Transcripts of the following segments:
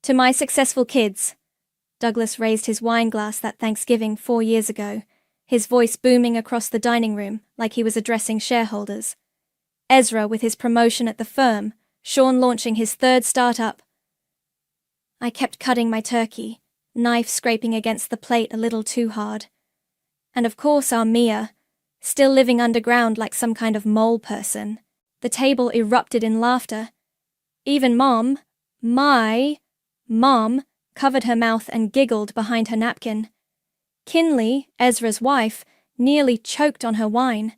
To my successful kids. Douglas raised his wine glass that Thanksgiving 4 years ago, his voice booming across the dining room like he was addressing shareholders. Ezra with his promotion at the firm, Sean launching his third startup. I kept cutting my turkey, knife scraping against the plate a little too hard. And of course our Mia, still living underground like some kind of mole person. The table erupted in laughter. Even Mom, my Mom, covered her mouth and giggled behind her napkin. Kinley, Ezra's wife, nearly choked on her wine.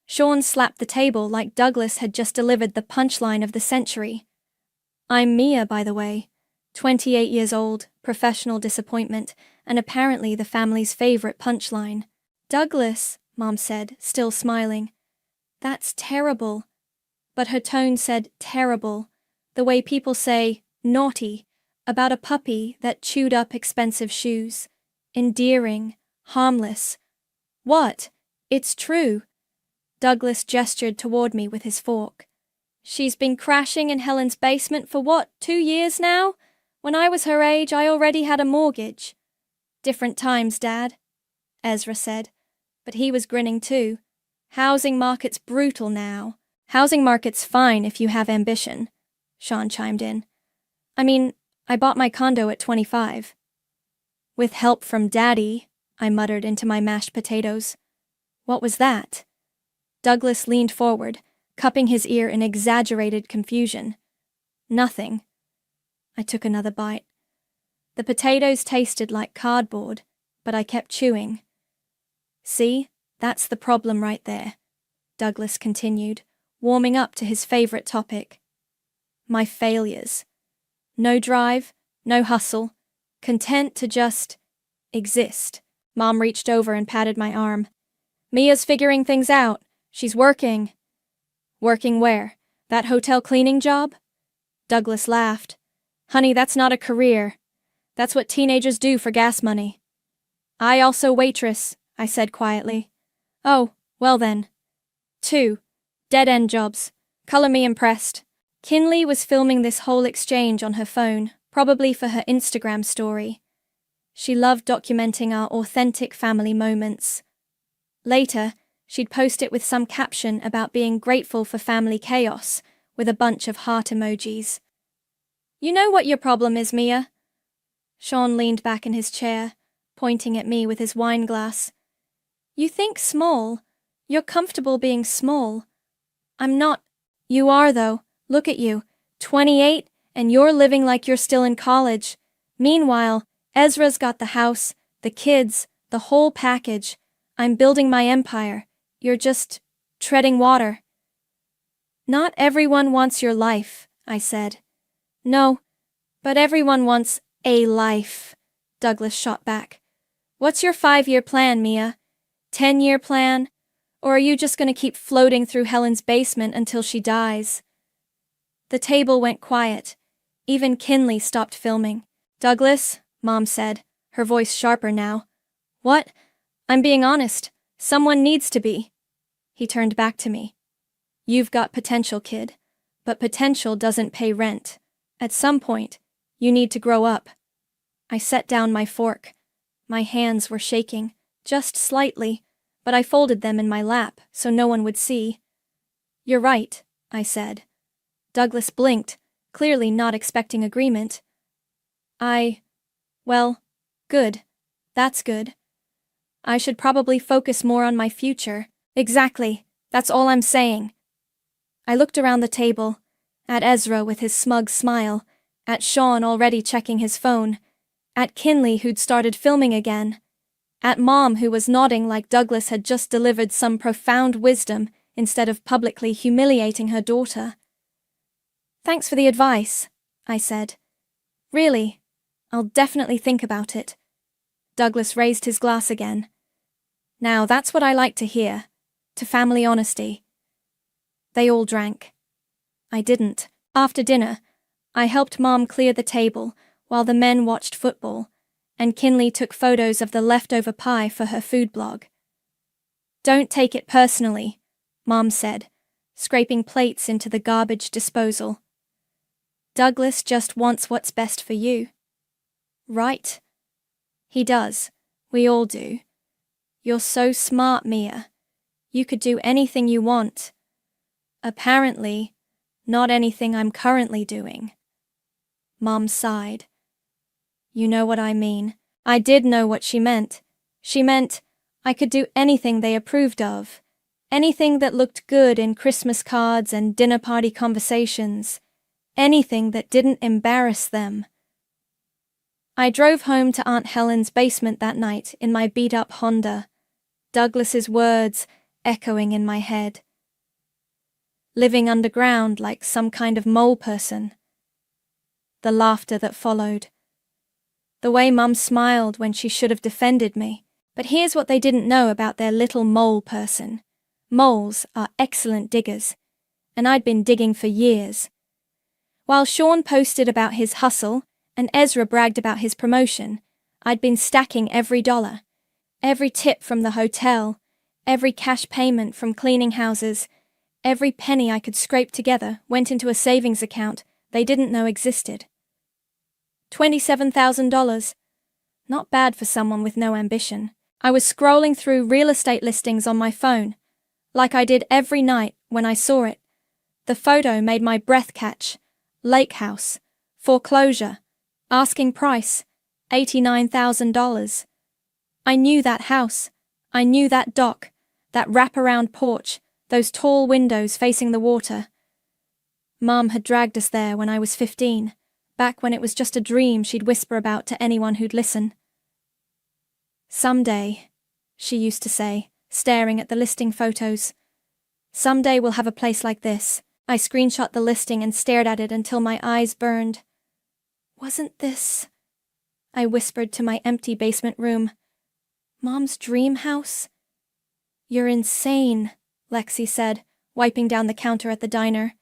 Sean slapped the table like Douglas had just delivered the punchline of the century. I'm Mia, by the way, 28 years old, professional disappointment, and apparently the family's favorite punchline. Douglas, Mom said, still smiling. That's terrible. But her tone said terrible, the way people say naughty about a puppy that chewed up expensive shoes. Endearing, harmless. What? It's true. Douglas gestured toward me with his fork. She's been crashing in Helen's basement for what, 2 years now? When I was her age, I already had a mortgage. Different times, Dad, Ezra said, but he was grinning too. Housing market's brutal now. Housing market's fine if you have ambition, Sean chimed in. I mean, I bought my condo at 25. With help from Daddy, I muttered into my mashed potatoes. What was that? Douglas leaned forward, cupping his ear in exaggerated confusion. Nothing. I took another bite. The potatoes tasted like cardboard, but I kept chewing. See, that's the problem right there, Douglas continued, warming up to his favorite topic. My failures. No drive, no hustle. Content to just exist. Mom reached over and patted my arm. Mia's figuring things out. She's working. Working where? That hotel cleaning job? Douglas laughed. Honey, that's not a career. That's what teenagers do for gas money. I also waitress, I said quietly. Oh, well then. 2. Dead-end jobs. Color me impressed. Kinley was filming this whole exchange on her phone, probably for her Instagram story. She loved documenting our authentic family moments. Later, she'd post it with some caption about being grateful for family chaos, with a bunch of heart emojis. You know what your problem is, Mia? Sean leaned back in his chair, pointing at me with his wine glass. You think small. You're comfortable being small. I'm not. You are, though. Look at you. 28, and you're living like you're still in college. Meanwhile, Ezra's got the house, the kids, the whole package. I'm building my empire. You're just treading water. Not everyone wants your life, I said. No, but everyone wants a life, Douglas shot back. What's your 5-year plan, Mia? 10-year plan? Or are you just going to keep floating through Helen's basement until she dies? The table went quiet. Even Kinley stopped filming. Douglas, Mom said, her voice sharper now. What? I'm being honest. Someone needs to be. He turned back to me. You've got potential, kid. But potential doesn't pay rent. At some point, you need to grow up. I set down my fork. My hands were shaking, just slightly, but I folded them in my lap so no one would see. You're right, I said. Douglas blinked, clearly not expecting agreement. Well, good. That's good. I should probably focus more on my future. Exactly, that's all I'm saying. I looked around the table, at Ezra with his smug smile, at Sean already checking his phone, at Kinley who'd started filming again, at Mom who was nodding like Douglas had just delivered some profound wisdom instead of publicly humiliating her daughter. Thanks for the advice, I said. Really, I'll definitely think about it. Douglas raised his glass again. Now that's what I like to hear, to family honesty. They all drank. I didn't. After dinner, I helped Mom clear the table while the men watched football, and Kinley took photos of the leftover pie for her food blog. Don't take it personally, Mom said, scraping plates into the garbage disposal. Douglas just wants what's best for you. Right? He does. We all do. You're so smart, Mia. You could do anything you want. Apparently, not anything I'm currently doing. Mom sighed. You know what I mean. I did know what she meant. She meant I could do anything they approved of. Anything that looked good in Christmas cards and dinner party conversations. Anything that didn't embarrass them. I drove home to Aunt Helen's basement that night in my beat-up Honda, Douglas's words echoing in my head. Living underground like some kind of mole person. The laughter that followed. The way Mum smiled when she should have defended me. But here's what they didn't know about their little mole person. Moles are excellent diggers, and I'd been digging for years. While Sean posted about his hustle and Ezra bragged about his promotion, I'd been stacking every dollar. Every tip from the hotel, every cash payment from cleaning houses, every penny I could scrape together went into a savings account they didn't know existed. $27,000. Not bad for someone with no ambition. I was scrolling through real estate listings on my phone, like I did every night when I saw it. The photo made my breath catch. Lake house, foreclosure, asking price, $89,000. I knew that house. I knew that dock, that wraparound porch, those tall windows facing the water. Mom had dragged us there when I was 15, back when it was just a dream she'd whisper about to anyone who'd listen. Someday, she used to say, staring at the listing photos. Someday we'll have a place like this. I screenshot the listing and stared at it until my eyes burned. Wasn't this? I whispered to my empty basement room. Mom's dream house? You're insane, Lexi said, wiping down the counter at the diner.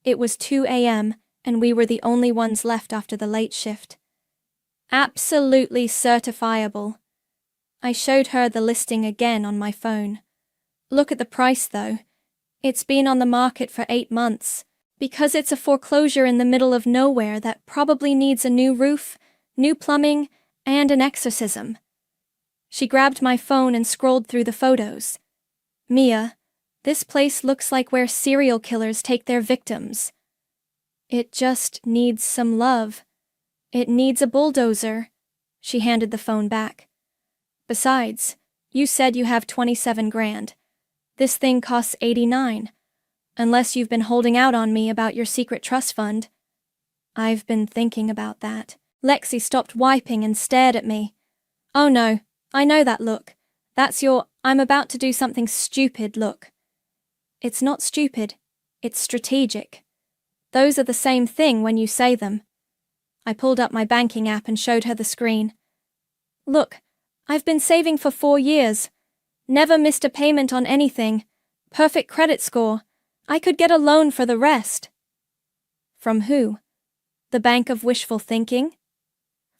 It was 2 a.m., and we were the only ones left after the late shift. Absolutely certifiable. I showed her the listing again on my phone. Look at the price, though. It's been on the market for 8 months. Because it's a foreclosure in the middle of nowhere that probably needs a new roof, new plumbing, and an exorcism. She grabbed my phone and scrolled through the photos. Mia, this place looks like where serial killers take their victims. It just needs some love. It needs a bulldozer. She handed the phone back. Besides, you said you have 27 grand. This thing costs 89. Unless you've been holding out on me about your secret trust fund. I've been thinking about that. Lexi stopped wiping and stared at me. Oh no, I know that look. That's your I'm about to do something stupid look. It's not stupid. It's strategic. Those are the same thing when you say them. I pulled up my banking app and showed her the screen. Look, I've been saving for 4 years. Never missed a payment on anything. Perfect credit score. I could get a loan for the rest. From who? The bank of wishful thinking?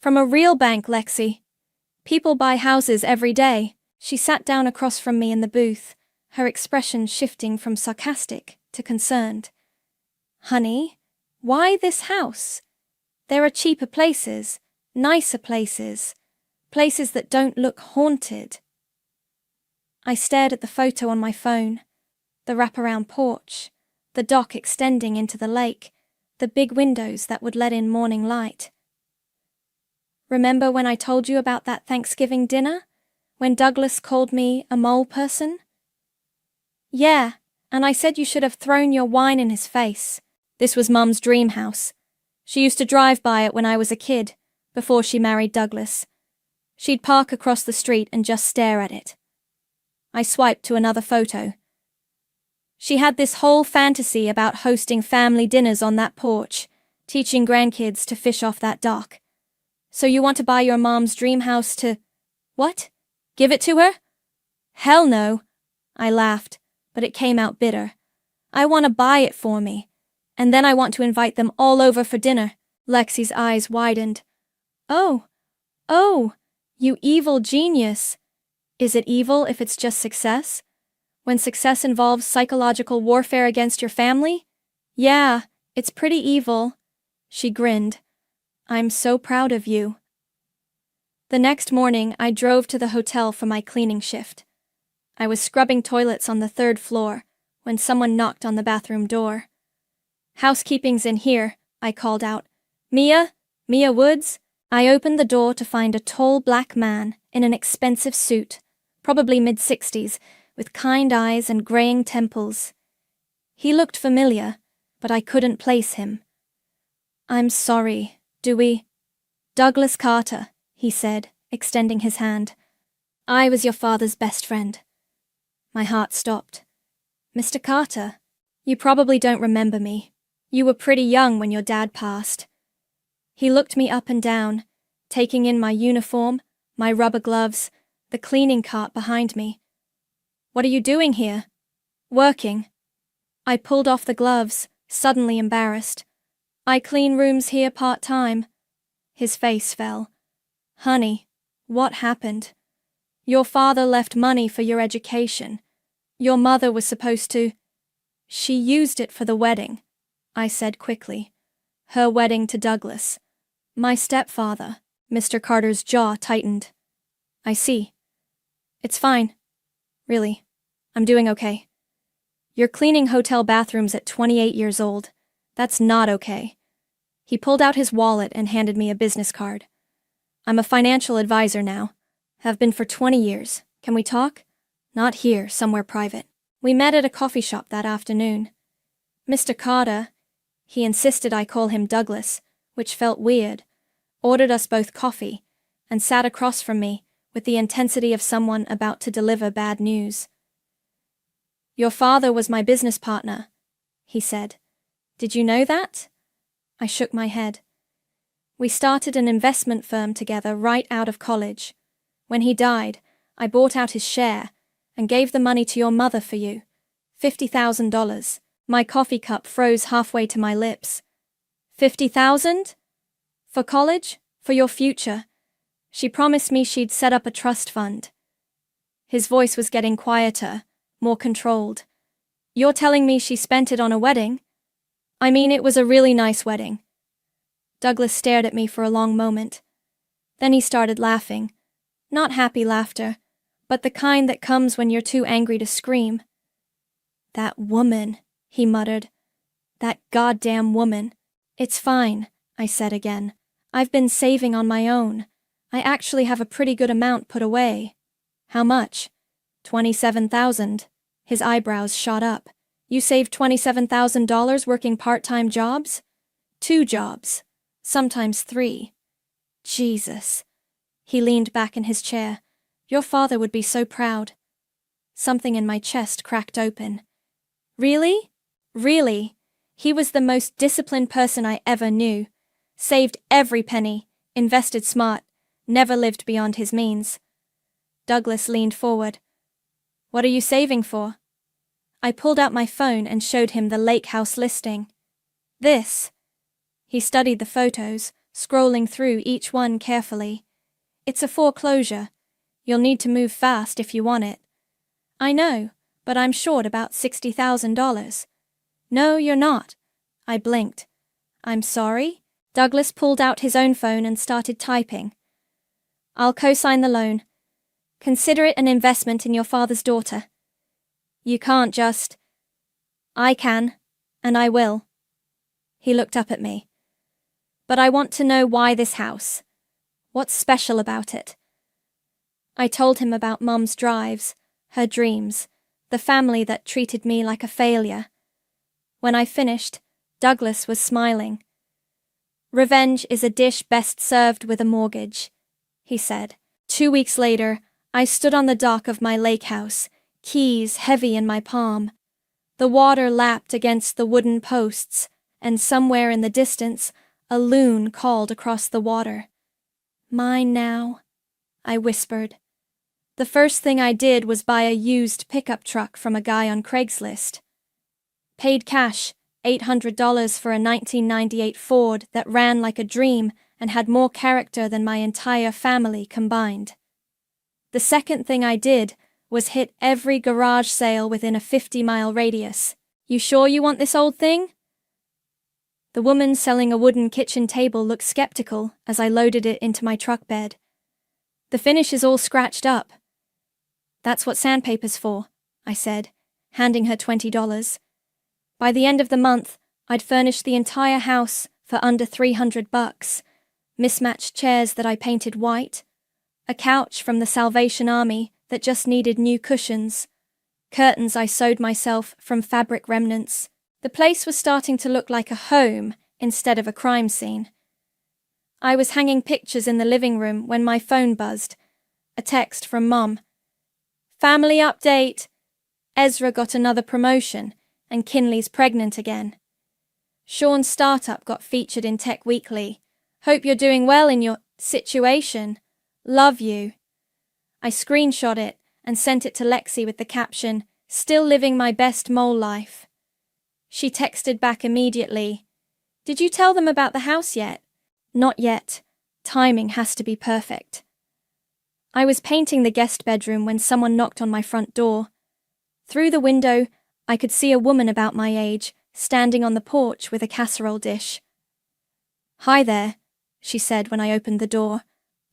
From a real bank, Lexi. People buy houses every day. She sat down across from me in the booth, her expression shifting from sarcastic to concerned. Honey, why this house? There are cheaper places, nicer places, places that don't look haunted. I stared at the photo on my phone, the wraparound porch, the dock extending into the lake, the big windows that would let in morning light. Remember when I told you about that Thanksgiving dinner? When Douglas called me a mole person? Yeah, and I said you should have thrown your wine in his face. This was Mum's dream house. She used to drive by it when I was a kid, before she married Douglas. She'd park across the street and just stare at it. I swiped to another photo. She had this whole fantasy about hosting family dinners on that porch, teaching grandkids to fish off that dock. So you want to buy your mom's dream house to... What? Give it to her? Hell no. I laughed, but it came out bitter. I want to buy it for me, and then I want to invite them all over for dinner. Lexi's eyes widened. Oh, you evil genius. Is it evil if it's just success? When success involves psychological warfare against your family? Yeah, it's pretty evil. She grinned. I'm so proud of you. The next morning, I drove to the hotel for my cleaning shift. I was scrubbing toilets on the 3rd floor when someone knocked on the bathroom door. Housekeeping's in here, I called out. Mia? Mia Woods? I opened the door to find a tall black man in an expensive suit, probably mid-60s, with kind eyes and graying temples. He looked familiar, but I couldn't place him. I'm sorry, Dewey. Douglas Carter, he said, extending his hand. I was your father's best friend. My heart stopped. Mr. Carter, you probably don't remember me. You were pretty young when your dad passed. He looked me up and down, taking in my uniform, my rubber gloves, the cleaning cart behind me. What are you doing here? Working. I pulled off the gloves, suddenly embarrassed. I clean rooms here part-time. His face fell. Honey, what happened? Your father left money for your education. Your mother was supposed to... She used it for the wedding, I said quickly. Her wedding to Douglas. My stepfather. Mr. Carter's jaw tightened. I see. It's fine. Really. I'm doing okay. You're cleaning hotel bathrooms at 28 years old. That's not okay. He pulled out his wallet and handed me a business card. I'm a financial advisor now. Have been for 20 years. Can we talk? Not here, somewhere private. We met at a coffee shop that afternoon. Mr. Carter, he insisted I call him Douglas, which felt weird, ordered us both coffee, and sat across from me with the intensity of someone about to deliver bad news. Your father was my business partner, he said. Did you know that? I shook my head. We started an investment firm together right out of college. When he died, I bought out his share and gave the money to your mother for you. $50,000. My coffee cup froze halfway to my lips. 50,000? For college? For your future? She promised me she'd set up a trust fund. His voice was getting quieter, more controlled. You're telling me she spent it on a wedding? I mean, it was a really nice wedding. Douglas stared at me for a long moment. Then he started laughing. Not happy laughter, but the kind that comes when you're too angry to scream. That woman, he muttered. That goddamn woman. It's fine, I said again. I've been saving on my own. I actually have a pretty good amount put away. How much? 27,000. His eyebrows shot up. You saved $27,000 working part-time jobs? 2 jobs. Sometimes 3. Jesus. He leaned back in his chair. Your father would be so proud. Something in my chest cracked open. Really? Really? He was the most disciplined person I ever knew. Saved every penny, invested smart, never lived beyond his means. Douglas leaned forward. What are you saving for? I pulled out my phone and showed him the lake house listing. This. He studied the photos, scrolling through each one carefully. It's a foreclosure. You'll need to move fast if you want it. I know, but I'm short about $60,000. No, you're not. I blinked. I'm sorry? Douglas pulled out his own phone and started typing. I'll co-sign the loan. Consider it an investment in your father's daughter. You can't just... I can, and I will. He looked up at me. But I want to know why this house. What's special about it? I told him about Mum's drives, her dreams, the family that treated me like a failure. When I finished, Douglas was smiling. Revenge is a dish best served with a mortgage, he said. 2 weeks later, I stood on the dock of my lake house, keys heavy in my palm. The water lapped against the wooden posts, and somewhere in the distance, a loon called across the water. Mine now, I whispered. The first thing I did was buy a used pickup truck from a guy on Craigslist. Paid cash, $800 for a 1998 Ford that ran like a dream and had more character than my entire family combined. The second thing I did was hit every garage sale within a 50-mile radius. You sure you want this old thing? The woman selling a wooden kitchen table looked skeptical as I loaded it into my truck bed. The finish is all scratched up. That's what sandpaper's for, I said, handing her $20. By the end of the month, I'd furnished the entire house for under $300. Mismatched chairs that I painted white, a couch from the Salvation Army that just needed new cushions, curtains I sewed myself from fabric remnants. The place was starting to look like a home instead of a crime scene. I was hanging pictures in the living room when my phone buzzed. A text from Mom. Family update! Ezra got another promotion, and Kinley's pregnant again. Sean's startup got featured in Tech Weekly. Hope you're doing well in your situation. Love you. I screenshot it and sent it to Lexi with the caption, Still living my best mole life. She texted back immediately. Did you tell them about the house yet? Not yet. Timing has to be perfect. I was painting the guest bedroom when someone knocked on my front door. Through the window, I could see a woman about my age, standing on the porch with a casserole dish. Hi there, she said when I opened the door.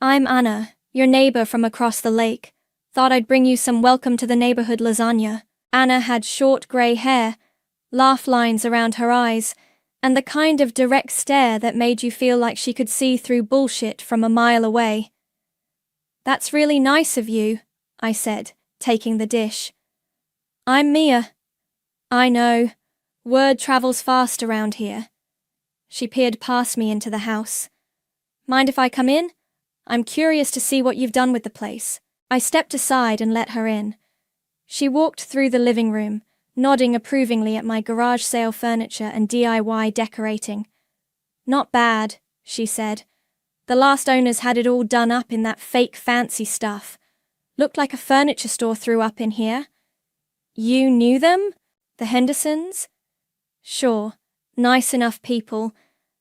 I'm Anna, your neighbor from across the lake. Thought I'd bring you some welcome to the neighborhood lasagna. Anna had short gray hair, laugh lines around her eyes, and the kind of direct stare that made you feel like she could see through bullshit from a mile away. That's really nice of you, I said, taking the dish. I'm Mia. I know. Word travels fast around here. She peered past me into the house. Mind if I come in? I'm curious to see what you've done with the place. I stepped aside and let her in. She walked through the living room, nodding approvingly at my garage sale furniture and DIY decorating. Not bad, she said. The last owners had it all done up in that fake fancy stuff. Looked like a furniture store threw up in here. You knew them? The Hendersons? Sure, nice enough people,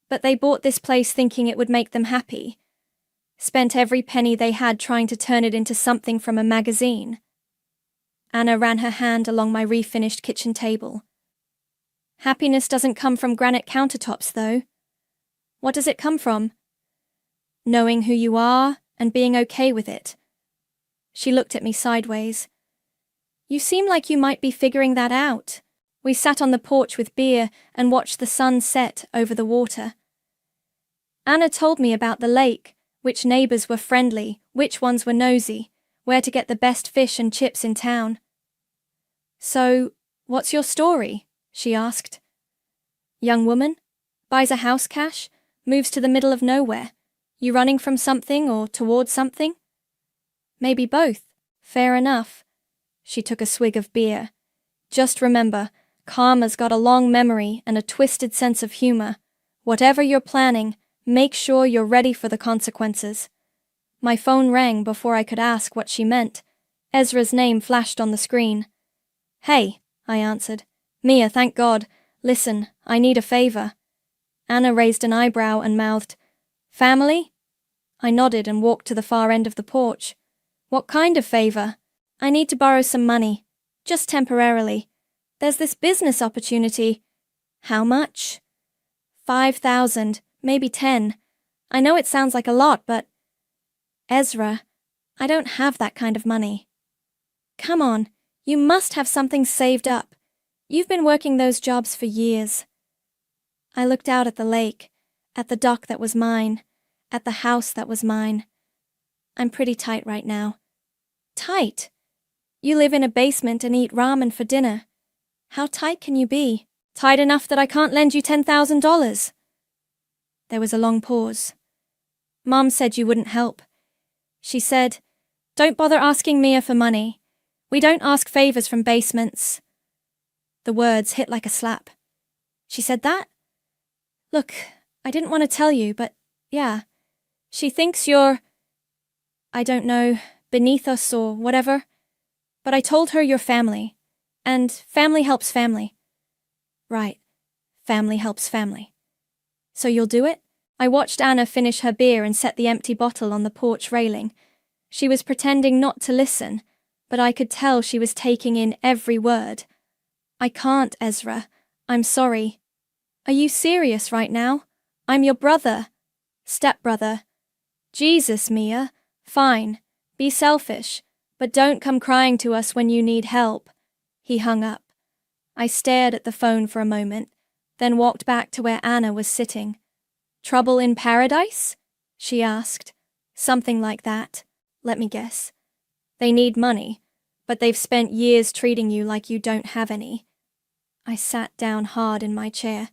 but they bought this place thinking it would make them happy. Spent every penny they had trying to turn it into something from a magazine. Anna ran her hand along my refinished kitchen table. Happiness doesn't come from granite countertops, though. What does it come from? Knowing who you are and being okay with it. She looked at me sideways. You seem like you might be figuring that out. We sat on the porch with beer and watched the sun set over the water. Anna told me about the lake, which neighbors were friendly, which ones were nosy, where to get the best fish and chips in town. So, what's your story? She asked. Young woman, buys a house cash, moves to the middle of nowhere. You running from something or towards something? Maybe both. Fair enough. She took a swig of beer. Just remember, karma's got a long memory and a twisted sense of humor. Whatever you're planning, make sure you're ready for the consequences. My phone rang before I could ask what she meant. Ezra's name flashed on the screen. Hey, I answered. Mia, thank God. Listen, I need a favor. Anna raised an eyebrow and mouthed, Family? I nodded and walked to the far end of the porch. What kind of favor? I need to borrow some money. Just temporarily. There's this business opportunity. How much? 5,000, maybe 10. I know it sounds like a lot, but... Ezra, I don't have that kind of money. Come on, you must have something saved up. You've been working those jobs for years. I looked out at the lake, at the dock that was mine, at the house that was mine. I'm pretty tight right now. Tight? You live in a basement and eat ramen for dinner. How tight can you be? Tight enough that I can't lend you $10,000. There was a long pause. Mom said you wouldn't help. She said, Don't bother asking Mia for money. We don't ask favors from basements. The words hit like a slap. She said that? Look, I didn't want to tell you, but yeah. She thinks you're, I don't know, beneath us or whatever. But I told her you're family. And family helps family. Right. Family helps family. So you'll do it? I watched Anna finish her beer and set the empty bottle on the porch railing. She was pretending not to listen, but I could tell she was taking in every word. I can't, Ezra. I'm sorry. Are you serious right now? I'm your brother. Stepbrother. Jesus, Mia. Fine. Be selfish, but don't come crying to us when you need help. He hung up. I stared at the phone for a moment, then walked back to where Anna was sitting. Trouble in paradise? She asked. Something like that. Let me guess. They need money, but they've spent years treating you like you don't have any. I sat down hard in my chair.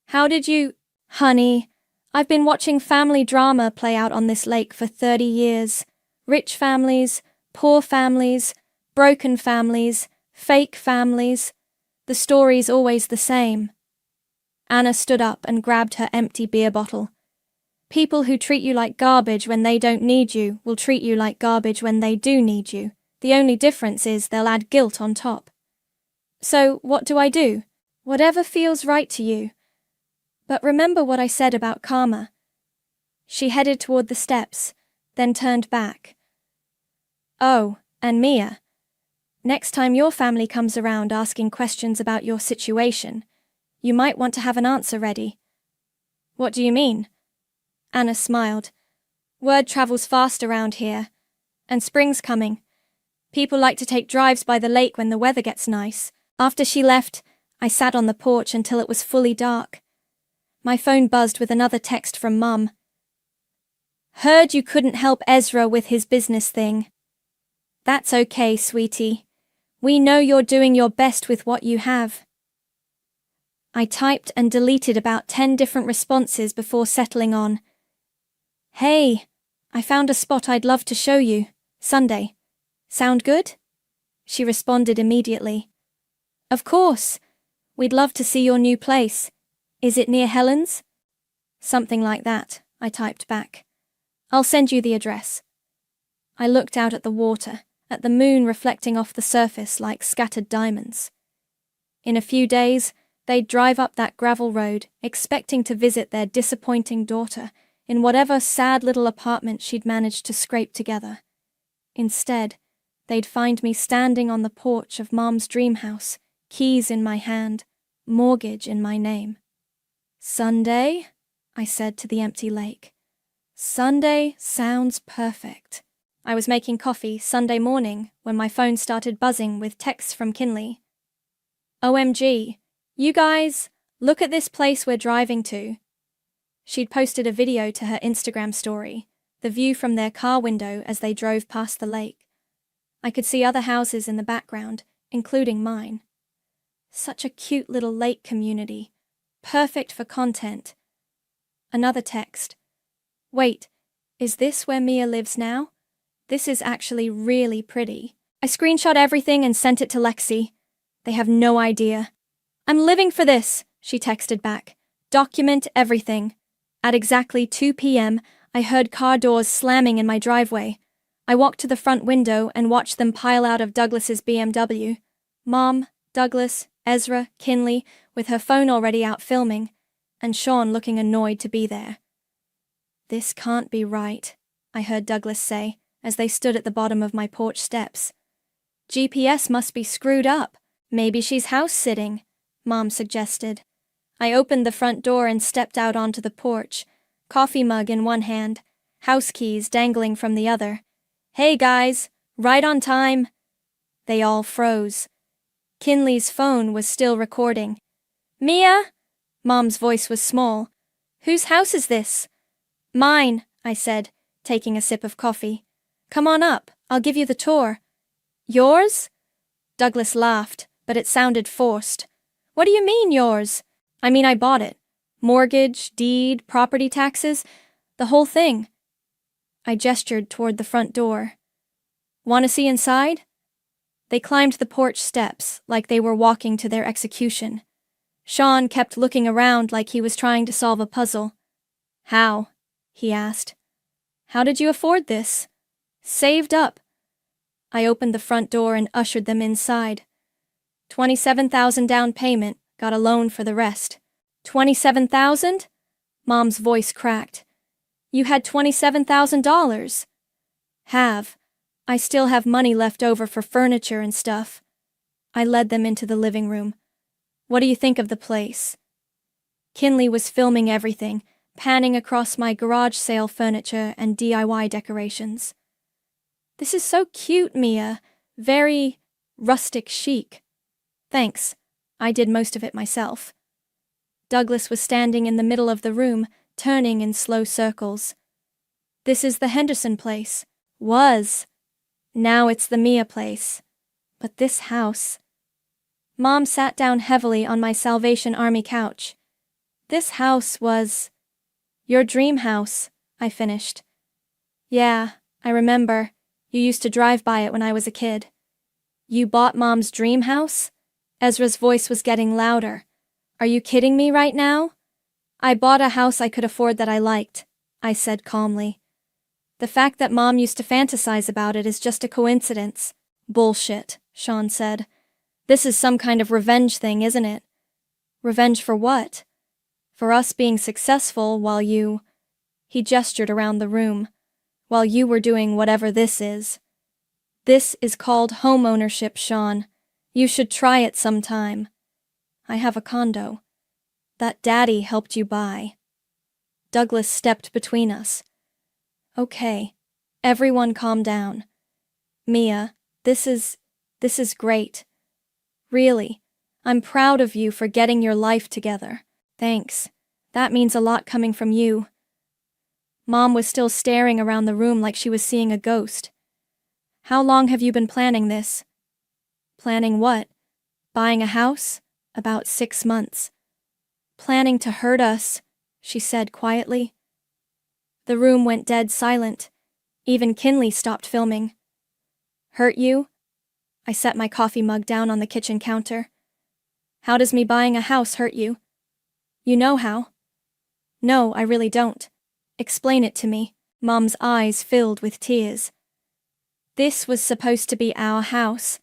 How did you— Honey, I've been watching family drama play out on this lake for 30 years. Rich families, poor families, broken families, fake families. The story's always the same. Anna stood up and grabbed her empty beer bottle. People who treat you like garbage when they don't need you will treat you like garbage when they do need you. The only difference is they'll add guilt on top. So, what do I do? Whatever feels right to you. But remember what I said about karma. She headed toward the steps, then turned back. Oh, and Mia. Next time your family comes around asking questions about your situation, you might want to have an answer ready. What do you mean? Anna smiled. Word travels fast around here. And spring's coming. People like to take drives by the lake when the weather gets nice. After she left, I sat on the porch until it was fully dark. My phone buzzed with another text from Mum. Heard you couldn't help Ezra with his business thing. That's okay, sweetie. We know you're doing your best with what you have. I typed and deleted about 10 different responses before settling on. Hey, I found a spot I'd love to show you. Sunday. Sound good? She responded immediately. Of course. We'd love to see your new place. Is it near Helen's? Something like that, I typed back. I'll send you the address. I looked out at the water, at the moon reflecting off the surface like scattered diamonds. In a few days, they'd drive up that gravel road, expecting to visit their disappointing daughter in whatever sad little apartment she'd managed to scrape together. Instead, they'd find me standing on the porch of Mom's dream house, keys in my hand, mortgage in my name. Sunday? I said to the empty lake. Sunday sounds perfect. I was making coffee Sunday morning when my phone started buzzing with texts from Kinley. OMG, you guys, look at this place we're driving to. She'd posted a video to her Instagram story, the view from their car window as they drove past the lake. I could see other houses in the background, including mine. Such a cute little lake community. Perfect for content. Another text. Wait, is this where Mia lives now? This is actually really pretty. I screenshot everything and sent it to Lexi. They have no idea. I'm living for this, she texted back. Document everything. At exactly 2 p.m., I heard car doors slamming in my driveway. I walked to the front window and watched them pile out of Douglas's BMW. Mom, Douglas, Ezra, Kinley, with her phone already out filming, and Sean looking annoyed to be there. This can't be right, I heard Douglas say, as they stood at the bottom of my porch steps. GPS must be screwed up. Maybe she's house-sitting, Mom suggested. I opened the front door and stepped out onto the porch, coffee mug in one hand, house keys dangling from the other. Hey guys, right on time. They all froze. Kinley's phone was still recording. Mia? Mom's voice was small. Whose house is this? Mine, I said, taking a sip of coffee. Come on up, I'll give you the tour. Yours? Douglas laughed, but it sounded forced. What do you mean, yours? I mean, I bought it. Mortgage, deed, property taxes, the whole thing. I gestured toward the front door. Want to see inside? They climbed the porch steps like they were walking to their execution. Sean kept looking around like he was trying to solve a puzzle. How? He asked. How did you afford this? Saved up. I opened the front door and ushered them inside. $27,000 down payment, got a loan for the rest. $27,000? Mom's voice cracked. You had $27,000. Have. I still have money left over for furniture and stuff. I led them into the living room. What do you think of the place? Kinley was filming everything, panning across my garage sale furniture and DIY decorations. "This is so cute, Mia. Very rustic chic." "Thanks. I did most of it myself." Douglas was standing in the middle of the room, turning in slow circles. "This is the Henderson place." "Was. Now it's the Mia place. But this house." Mom sat down heavily on my Salvation Army couch. "This house was your dream house," I finished. "Yeah, I remember. You used to drive by it when I was a kid." "You bought Mom's dream house?" Ezra's voice was getting louder. "Are you kidding me right now?" "I bought a house I could afford that I liked," I said calmly. "The fact that Mom used to fantasize about it is just a coincidence." "Bullshit," Sean said. "This is some kind of revenge thing, isn't it?" "Revenge for what?" "For us being successful while you—" He gestured around the room. "While you were doing whatever this is." "This is called home ownership, Sean. You should try it sometime." "I have a condo." "That Daddy helped you buy." Douglas stepped between us. "Okay, everyone calm down. Mia, this is great. Really, I'm proud of you for getting your life together." "Thanks. That means a lot coming from you." Mom was still staring around the room like she was seeing a ghost. "How long have you been planning this?" "Planning what?" "Buying a house?" "About 6 months." "Planning to hurt us," she said quietly. The room went dead silent. Even Kinley stopped filming. "Hurt you?" I set my coffee mug down on the kitchen counter. "How does me buying a house hurt you?" "You know how." "No, I really don't. Explain it to me." Mom's eyes filled with tears. "This was supposed to be our house.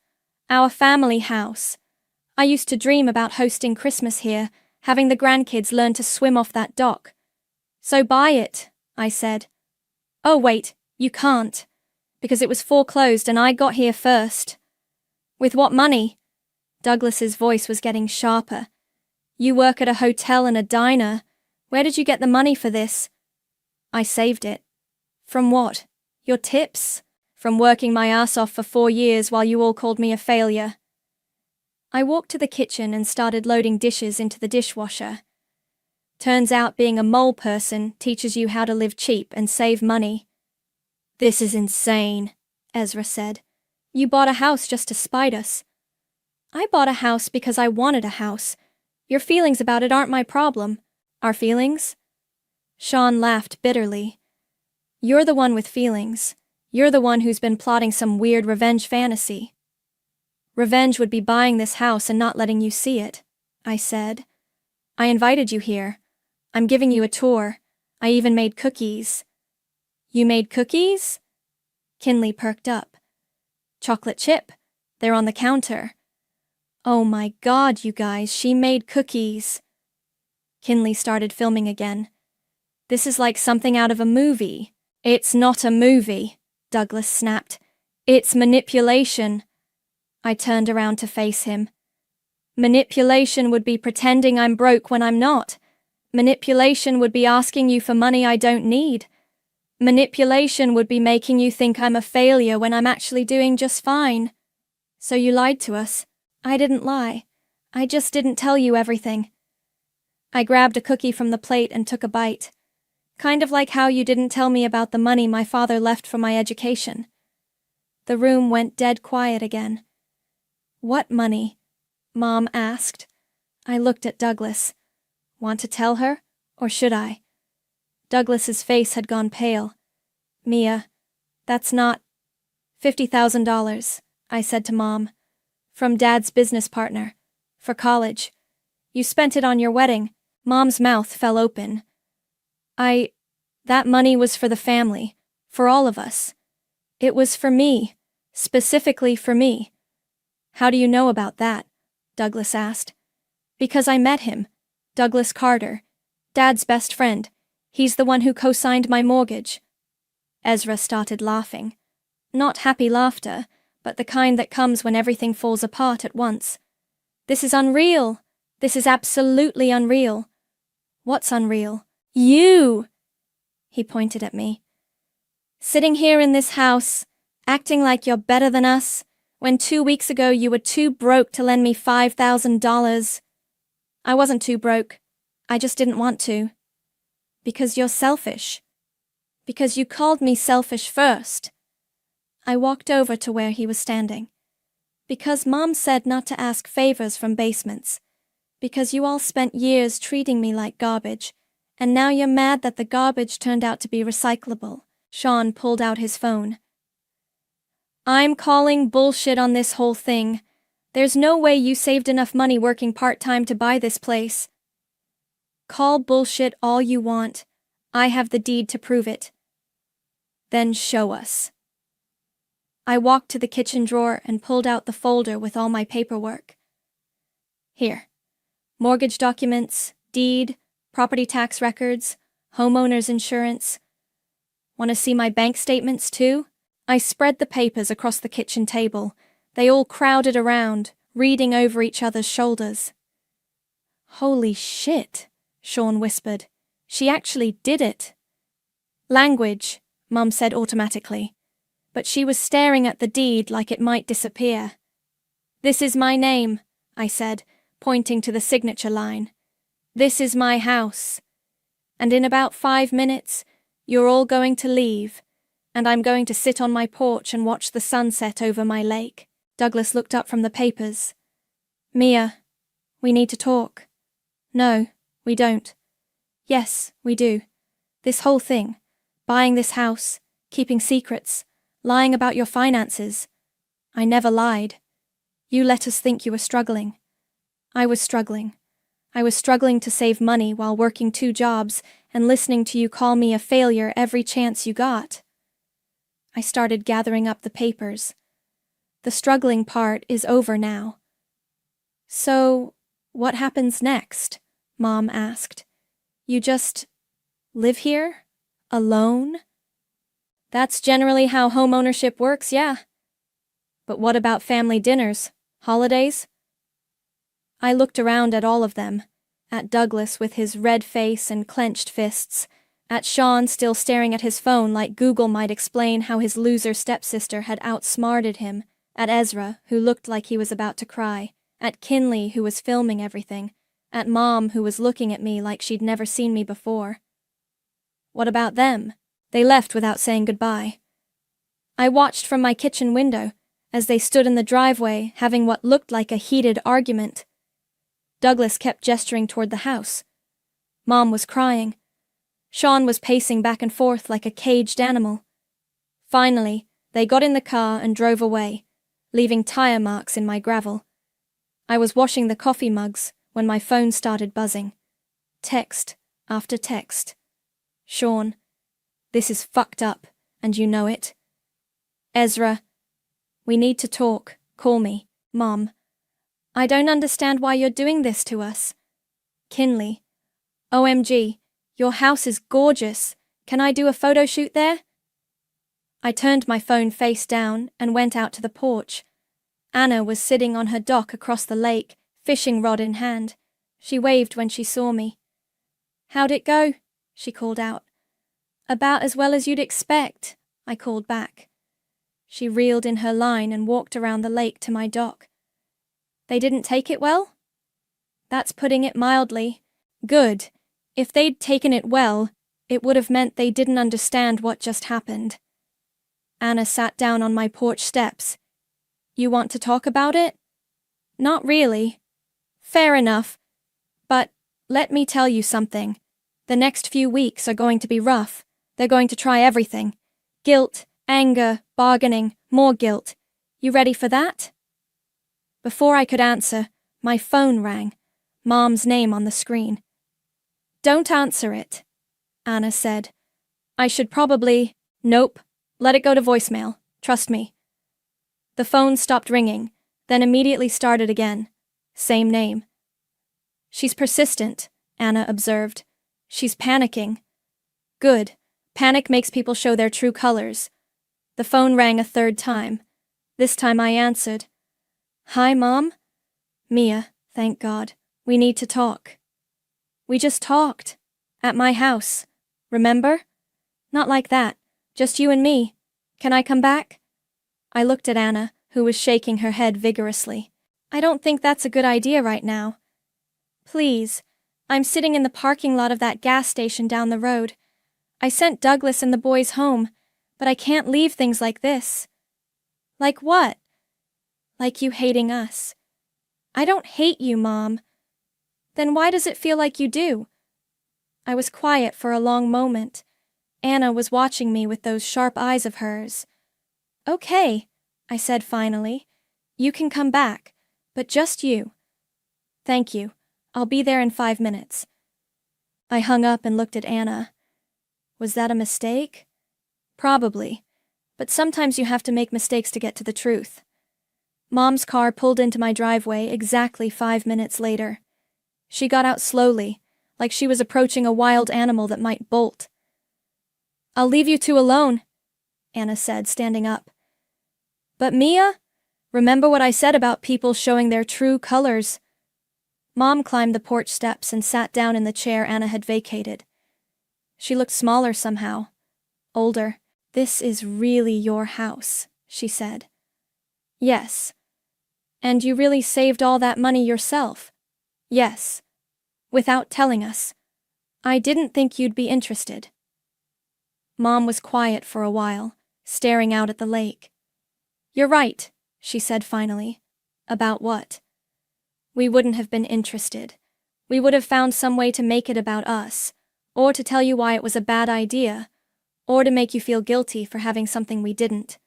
Our family house. I used to dream about hosting Christmas here, having the grandkids learn to swim off that dock. So buy it," I said. "Oh wait, you can't. Because it was foreclosed and I got here first." "With what money?" Douglas's voice was getting sharper. "You work at a hotel and a diner. Where did you get the money for this?" "I saved it." "From what? Your tips?" "From working my ass off for 4 years while you all called me a failure." I walked to the kitchen and started loading dishes into the dishwasher. "Turns out being a mole person teaches you how to live cheap and save money." "This is insane," Ezra said. "You bought a house just to spite us." "I bought a house because I wanted a house. Your feelings about it aren't my problem." "Our feelings?" Sean laughed bitterly. "You're the one with feelings. You're the one who's been plotting some weird revenge fantasy." "Revenge would be buying this house and not letting you see it," I said. "I invited you here. I'm giving you a tour. I even made cookies." "You made cookies?" Kinley perked up. "Chocolate chip. They're on the counter." "Oh my God, you guys, she made cookies." Kinley started filming again. "This is like something out of a movie." "It's not a movie," Douglas snapped. "It's manipulation." I turned around to face him. "Manipulation would be pretending I'm broke when I'm not. Manipulation would be asking you for money I don't need. Manipulation would be making you think I'm a failure when I'm actually doing just fine." "So you lied to us." "I didn't lie. I just didn't tell you everything." I grabbed a cookie from the plate and took a bite. "Kind of like how you didn't tell me about the money my father left for my education." The room went dead quiet again. "What money?" Mom asked. I looked at Douglas. "Want to tell her? Or should I?" Douglas's face had gone pale. "Mia, that's not—" $50,000, I said to Mom. "From Dad's business partner. For college. You spent it on your wedding." Mom's mouth fell open. That money was for the family. For all of us. It was for me. Specifically for me." "How do you know about that?" Douglas asked. "Because I met him. Douglas Carter. Dad's best friend. He's the one who co-signed my mortgage." Ezra started laughing. Not happy laughter, but the kind that comes when everything falls apart at once. "This is unreal. This is absolutely unreal." What's unreal? You! He pointed at me. Sitting here in this house, acting like you're better than us, when 2 weeks ago you were too broke to lend me $5,000. I wasn't too broke. I just didn't want to. Because you're selfish. Because you called me selfish first. I walked over to where he was standing. Because Mom said not to ask favors from basements. Because you all spent years treating me like garbage, and now you're mad that the garbage turned out to be recyclable. Sean pulled out his phone. I'm calling bullshit on this whole thing. There's no way you saved enough money working part-time to buy this place. Call bullshit all you want. I have the deed to prove it. Then show us. I walked to the kitchen drawer and pulled out the folder with all my paperwork. Here. Mortgage documents, deed, property tax records, homeowner's insurance. Want to see my bank statements too? I spread the papers across the kitchen table. They all crowded around, reading over each other's shoulders. Holy shit, Sean whispered. She actually did it. Language, Mum said automatically, but she was staring at the deed like it might disappear. This is my name, I said, pointing to the signature line. This is my house. And in about 5 minutes, you're all going to leave, and I'm going to sit on my porch and watch the sunset over my lake. Douglas looked up from the papers. Mia, we need to talk. No, we don't. Yes, we do. This whole thing, buying this house, keeping secrets, lying about your finances. I never lied. You let us think you were struggling. I was struggling. I was struggling to save money while working 2 jobs and listening to you call me a failure every chance you got. I started gathering up the papers. The struggling part is over now. So, what happens next? Mom asked. You just live here? Alone? That's generally how homeownership works, yeah. But what about family dinners? Holidays? I looked around at all of them, at Douglas with his red face and clenched fists, at Sean still staring at his phone like Google might explain how his loser stepsister had outsmarted him, at Ezra, who looked like he was about to cry, at Kinley, who was filming everything, at Mom, who was looking at me like she'd never seen me before. What about them? They left without saying goodbye. I watched from my kitchen window as they stood in the driveway having what looked like a heated argument. Douglas kept gesturing toward the house. Mom was crying. Sean was pacing back and forth like a caged animal. Finally, they got in the car and drove away, leaving tire marks in my gravel. I was washing the coffee mugs when my phone started buzzing. Text after text. Sean, this is fucked up, and you know it. Ezra, we need to talk. Call me. Mom, I don't understand why you're doing this to us. Kinley, OMG, your house is gorgeous. Can I do a photo shoot there? I turned my phone face down and went out to the porch. Anna was sitting on her dock across the lake, fishing rod in hand. She waved when she saw me. How'd it go? She called out. About as well as you'd expect, I called back. She reeled in her line and walked around the lake to my dock. They didn't take it well? That's putting it mildly. Good. If they'd taken it well, it would have meant they didn't understand what just happened. Anna sat down on my porch steps. You want to talk about it? Not really. Fair enough. But let me tell you something. The next few weeks are going to be rough. They're going to try everything. Guilt, anger, bargaining, more guilt. You ready for that? Before I could answer, my phone rang. Mom's name on the screen. Don't answer it, Anna said. I should probably... Nope. Let it go to voicemail. Trust me. The phone stopped ringing, then immediately started again. Same name. She's persistent, Anna observed. She's panicking. Good. Panic makes people show their true colors. The phone rang a 3rd time. This time I answered. Hi, Mom? Mia, thank God. We need to talk. We just talked. At my house. Remember? Not like that. Just you and me. Can I come back? I looked at Anna, who was shaking her head vigorously. I don't think that's a good idea right now. Please. I'm sitting in the parking lot of that gas station down the road. I sent Douglas and the boys home, but I can't leave things like this. Like what? Like you hating us. I don't hate you, Mom. Then why does it feel like you do? I was quiet for a long moment. Anna was watching me with those sharp eyes of hers. Okay, I said finally. You can come back, but just you. Thank you. I'll be there in 5 minutes. I hung up and looked at Anna. Was that a mistake? Probably, but sometimes you have to make mistakes to get to the truth. Mom's car pulled into my driveway exactly 5 minutes later. She got out slowly, like she was approaching a wild animal that might bolt. I'll leave you two alone, Anna said, standing up. But Mia, remember what I said about people showing their true colors? Mom climbed the porch steps and sat down in the chair Anna had vacated. She looked smaller somehow, older. This is really your house, she said. Yes. And you really saved all that money yourself? Yes. Without telling us. I didn't think you'd be interested. Mom was quiet for a while, staring out at the lake. You're right, she said finally. About what? We wouldn't have been interested. We would have found some way to make it about us, or to tell you why it was a bad idea, or to make you feel guilty for having something we didn't.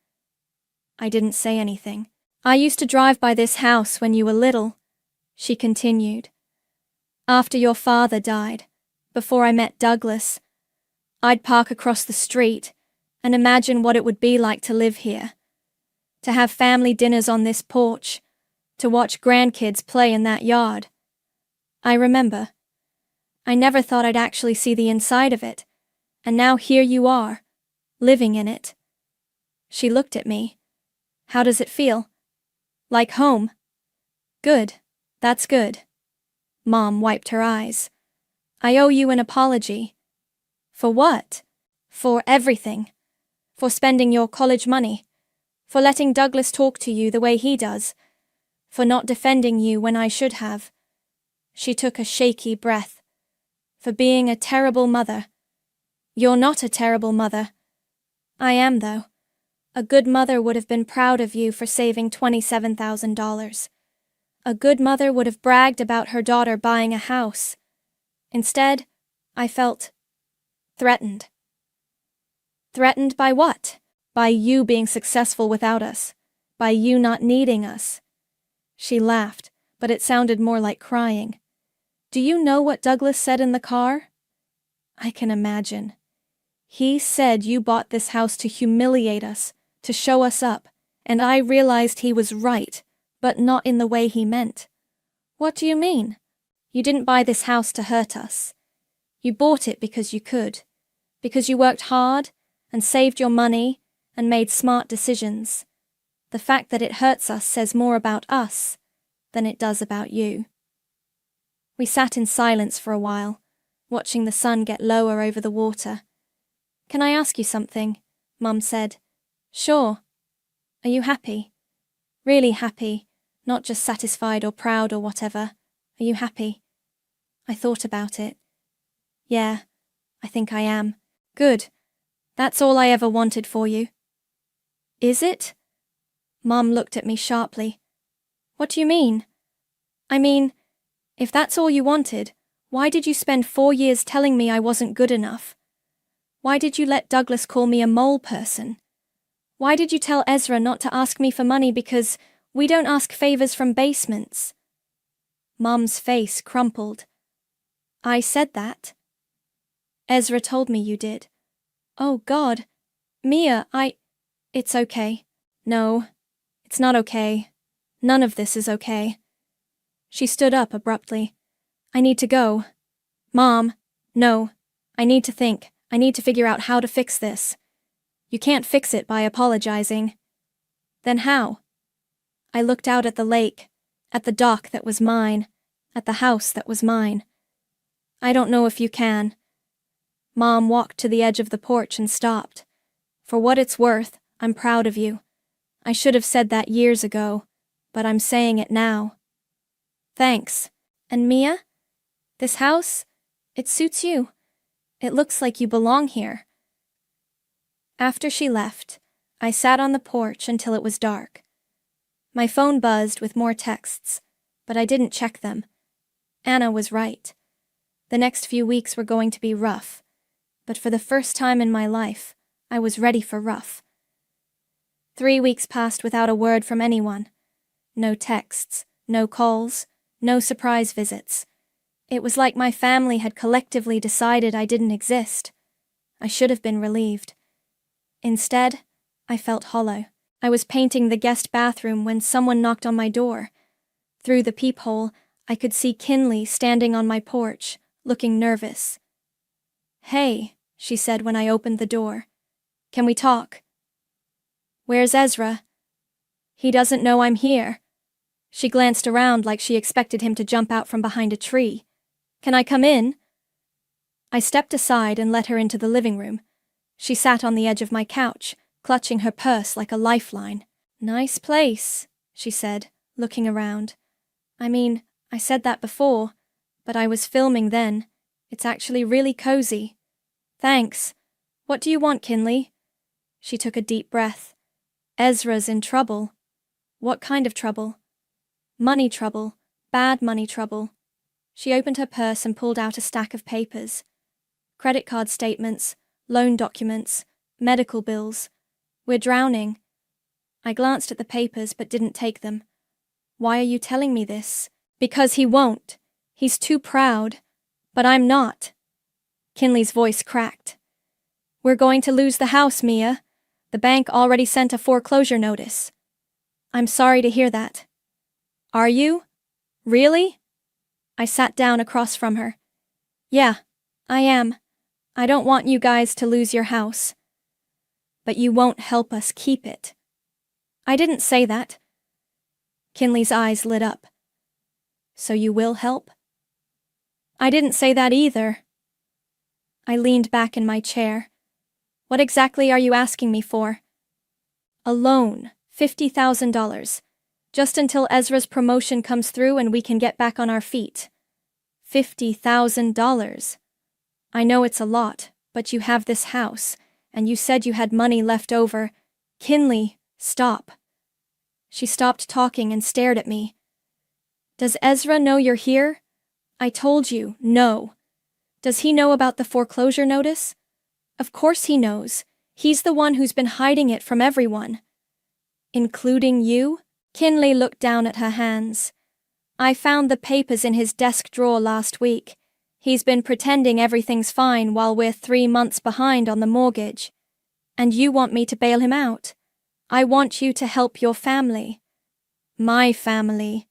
I didn't say anything. I used to drive by this house when you were little, she continued. After your father died, before I met Douglas, I'd park across the street and imagine what it would be like to live here, to have family dinners on this porch, to watch grandkids play in that yard. I remember. I never thought I'd actually see the inside of it, and now here you are, living in it. She looked at me. How does it feel? Like home? Good. That's good. Mom wiped her eyes. I owe you an apology. For what? For everything. For spending your college money. For letting Douglas talk to you the way he does. For not defending you when I should have. She took a shaky breath. For being a terrible mother. You're not a terrible mother. I am, though. A good mother would have been proud of you for saving $27,000. A good mother would have bragged about her daughter buying a house. Instead, I felt threatened. Threatened by what? By you being successful without us. By you not needing us. She laughed, but it sounded more like crying. Do you know what Douglas said in the car? I can imagine. He said you bought this house to humiliate us, to show us up, and I realized he was right, but not in the way he meant. What do you mean? You didn't buy this house to hurt us. You bought it because you could, because you worked hard and saved your money and made smart decisions. The fact that it hurts us says more about us than it does about you. We sat in silence for a while, watching the sun get lower over the water. Can I ask you something? Mum said. Sure. Are you happy? Really happy, not just satisfied or proud or whatever. Are you happy? I thought about it. Yeah, I think I am. Good. That's all I ever wanted for you. Is it? Mum looked at me sharply. What do you mean? I mean, if that's all you wanted, why did you spend 4 years telling me I wasn't good enough? Why did you let Douglas call me a mole person? Why did you tell Ezra not to ask me for money because we don't ask favors from basements? Mum's face crumpled. I said that. Ezra told me you did. Oh, God. Mia, It's okay. No, it's not okay. None of this is okay. She stood up abruptly. I need to go. Mom, no. I need to think. I need to figure out how to fix this. You can't fix it by apologizing. Then how? I looked out at the lake, at the dock that was mine, at the house that was mine. I don't know if you can. Mom walked to the edge of the porch and stopped. For what it's worth, I'm proud of you. I should have said that years ago, but I'm saying it now. Thanks. And Mia? This house? It suits you. It looks like you belong here. After she left, I sat on the porch until it was dark. My phone buzzed with more texts, but I didn't check them. Anna was right. The next few weeks were going to be rough, but for the first time in my life, I was ready for rough. 3 weeks passed without a word from anyone. No texts, no calls, no surprise visits. It was like my family had collectively decided I didn't exist. I should have been relieved. Instead, I felt hollow. I was painting the guest bathroom when someone knocked on my door. Through the peephole, I could see Kinley standing on my porch, looking nervous. "Hey," she said when I opened the door. "Can we talk?" "Where's Ezra?" "He doesn't know I'm here." She glanced around like she expected him to jump out from behind a tree. "Can I come in?" I stepped aside and let her into the living room. She sat on the edge of my couch, clutching her purse like a lifeline. "Nice place," she said, looking around. I said that before, but I was filming then. It's actually really cozy. "Thanks. What do you want, Kinley?" She took a deep breath. "Ezra's in trouble." "What kind of trouble?" "Money trouble. Bad money trouble." She opened her purse and pulled out a stack of papers. Credit card statements, loan documents, medical bills. "We're drowning." I glanced at the papers but didn't take them. "Why are you telling me this?" "Because he won't. He's too proud. But I'm not." Kinley's voice cracked. "We're going to lose the house, Mia. The bank already sent a foreclosure notice." "I'm sorry to hear that." "Are you? Really?" I sat down across from her. "Yeah, I am. I don't want you guys to lose your house." "But you won't help us keep it." "I didn't say that." Kinley's eyes lit up. "So you will help?" "I didn't say that either." I leaned back in my chair. "What exactly are you asking me for?" "A loan, $50,000. Just until Ezra's promotion comes through and we can get back on our feet." $50,000. "I know it's a lot, but you have this house, and you said you had money left over." "Kinley, stop." She stopped talking and stared at me. "Does Ezra know you're here?" "I told you, no." "Does he know about the foreclosure notice?" "Of course he knows. He's the one who's been hiding it from everyone." "Including you?" Kinley looked down at her hands. "I found the papers in his desk drawer last week. He's been pretending everything's fine while we're 3 months behind on the mortgage. And you want me to bail him out? I want you to help your family." "My family."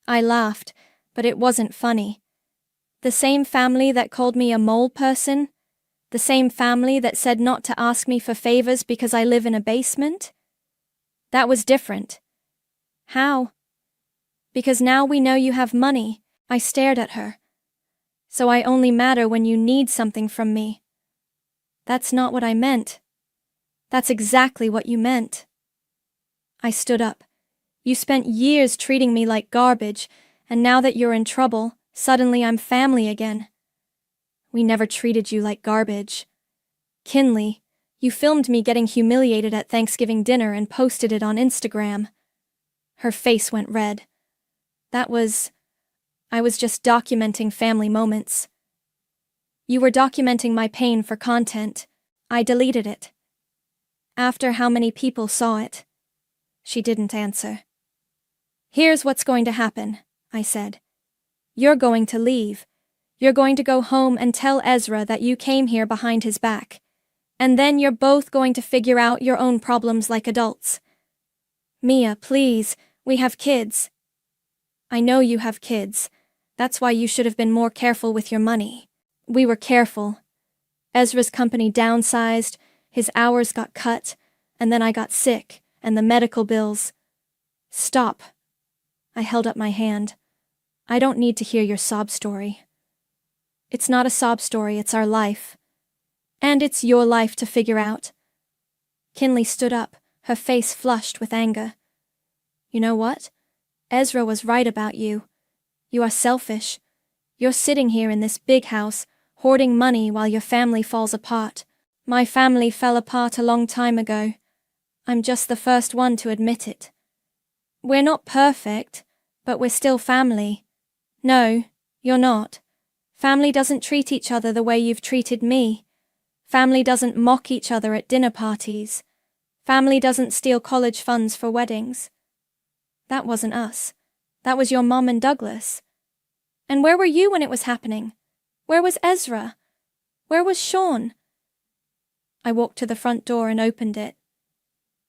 I laughed, but it wasn't funny. "The same family that called me a mole person? The same family that said not to ask me for favors because I live in a basement?" "That was different." "How?" "Because now we know you have money." I stared at her. "So I only matter when you need something from me." "That's not what I meant." "That's exactly what you meant." I stood up. "You spent years treating me like garbage, and now that you're in trouble, suddenly I'm family again." "We never treated you like garbage." "Kinley, you filmed me getting humiliated at Thanksgiving dinner and posted it on Instagram." Her face went red. I was just documenting family moments." "You were documenting my pain for content. I deleted it." "After how many people saw it?" She didn't answer. "Here's what's going to happen," I said. "You're going to leave. You're going to go home and tell Ezra that you came here behind his back. And then you're both going to figure out your own problems like adults." "Mia, please, we have kids." "I know you have kids. That's why you should have been more careful with your money." "We were careful. Ezra's company downsized, his hours got cut, and then I got sick, and the medical bills." "Stop." I held up my hand. "I don't need to hear your sob story." It's not a sob story, it's our life. And it's your life to figure out. Kinley stood up, her face flushed with anger. You know what? Ezra was right about you. You are selfish. You're sitting here in this big house, hoarding money while your family falls apart. My family fell apart a long time ago. I'm just the first one to admit it. We're not perfect, but we're still family. No, you're not. Family doesn't treat each other the way you've treated me. Family doesn't mock each other at dinner parties. Family doesn't steal college funds for weddings. That wasn't us. That was your mom and Douglas. And where were you when it was happening? Where was Ezra? Where was Sean? I walked to the front door and opened it.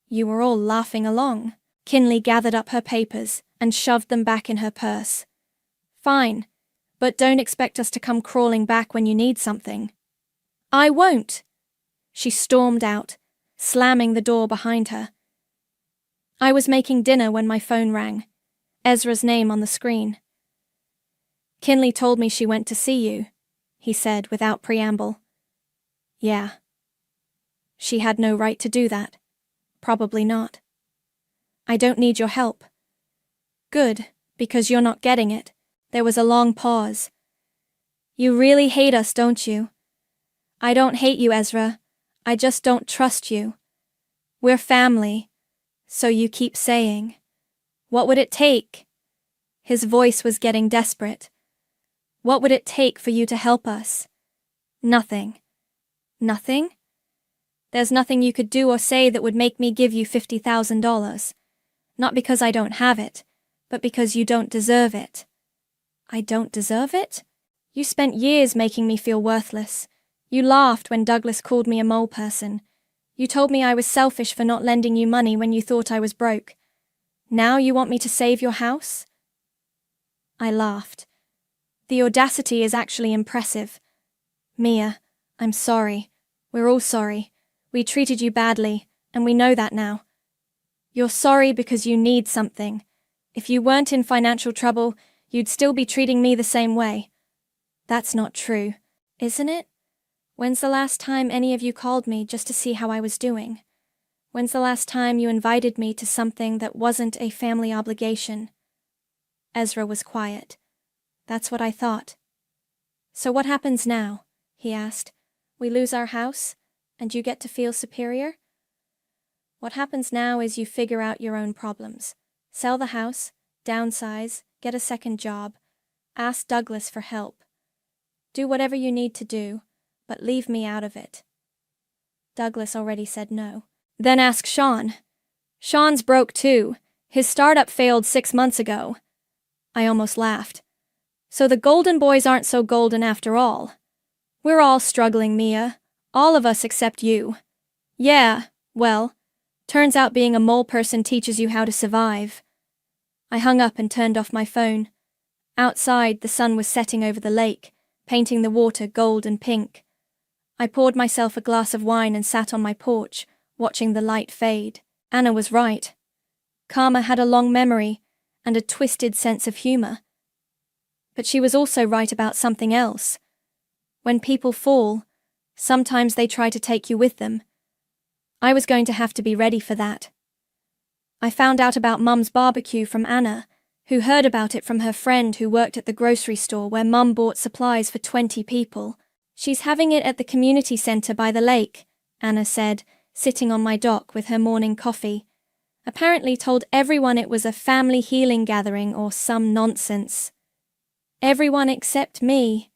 You were all laughing along. Kinley gathered up her papers and shoved them back in her purse. Fine, but don't expect us to come crawling back when you need something. I won't. She stormed out, slamming the door behind her. I was making dinner when my phone rang. Ezra's name on the screen. Kinley told me she went to see you, he said without preamble. Yeah. She had no right to do that. Probably not. I don't need your help. Good, because you're not getting it. There was a long pause. You really hate us, don't you? I don't hate you, Ezra. I just don't trust you. We're family, so you keep saying. What would it take? His voice was getting desperate. What would it take for you to help us? Nothing. Nothing? There's nothing you could do or say that would make me give you $50,000. Not because I don't have it, but because you don't deserve it. I don't deserve it? You spent years making me feel worthless. You laughed when Douglas called me a mole person. You told me I was selfish for not lending you money when you thought I was broke. Now you want me to save your house? I laughed. The audacity is actually impressive. Mia, I'm sorry. We're all sorry. We treated you badly, and we know that now. You're sorry because you need something. If you weren't in financial trouble, you'd still be treating me the same way. That's not true, isn't it? When's the last time any of you called me just to see how I was doing? When's the last time you invited me to something that wasn't a family obligation? Ezra was quiet. That's what I thought. So what happens now? He asked. We lose our house, and you get to feel superior? What happens now is you figure out your own problems. Sell the house, downsize, get a second job, ask Douglas for help. Do whatever you need to do, but leave me out of it. Douglas already said no. Then ask Sean. Sean's broke too. His startup failed 6 months ago. I almost laughed. So the golden boys aren't so golden after all. We're all struggling, Mia. All of us except you. Yeah, well, turns out being a mole person teaches you how to survive. I hung up and turned off my phone. Outside, the sun was setting over the lake, painting the water gold and pink. I poured myself a glass of wine and sat on my porch, watching the light fade. Anna was right. Karma had a long memory and a twisted sense of humor. But she was also right about something else. When people fall, sometimes they try to take you with them. I was going to have to be ready for that. I found out about Mum's barbecue from Anna, who heard about it from her friend who worked at the grocery store where Mum bought supplies for 20 people. She's having it at the community center by the lake, Anna said, sitting on my dock with her morning coffee. Apparently told everyone it was a family healing gathering or some nonsense. Everyone except me.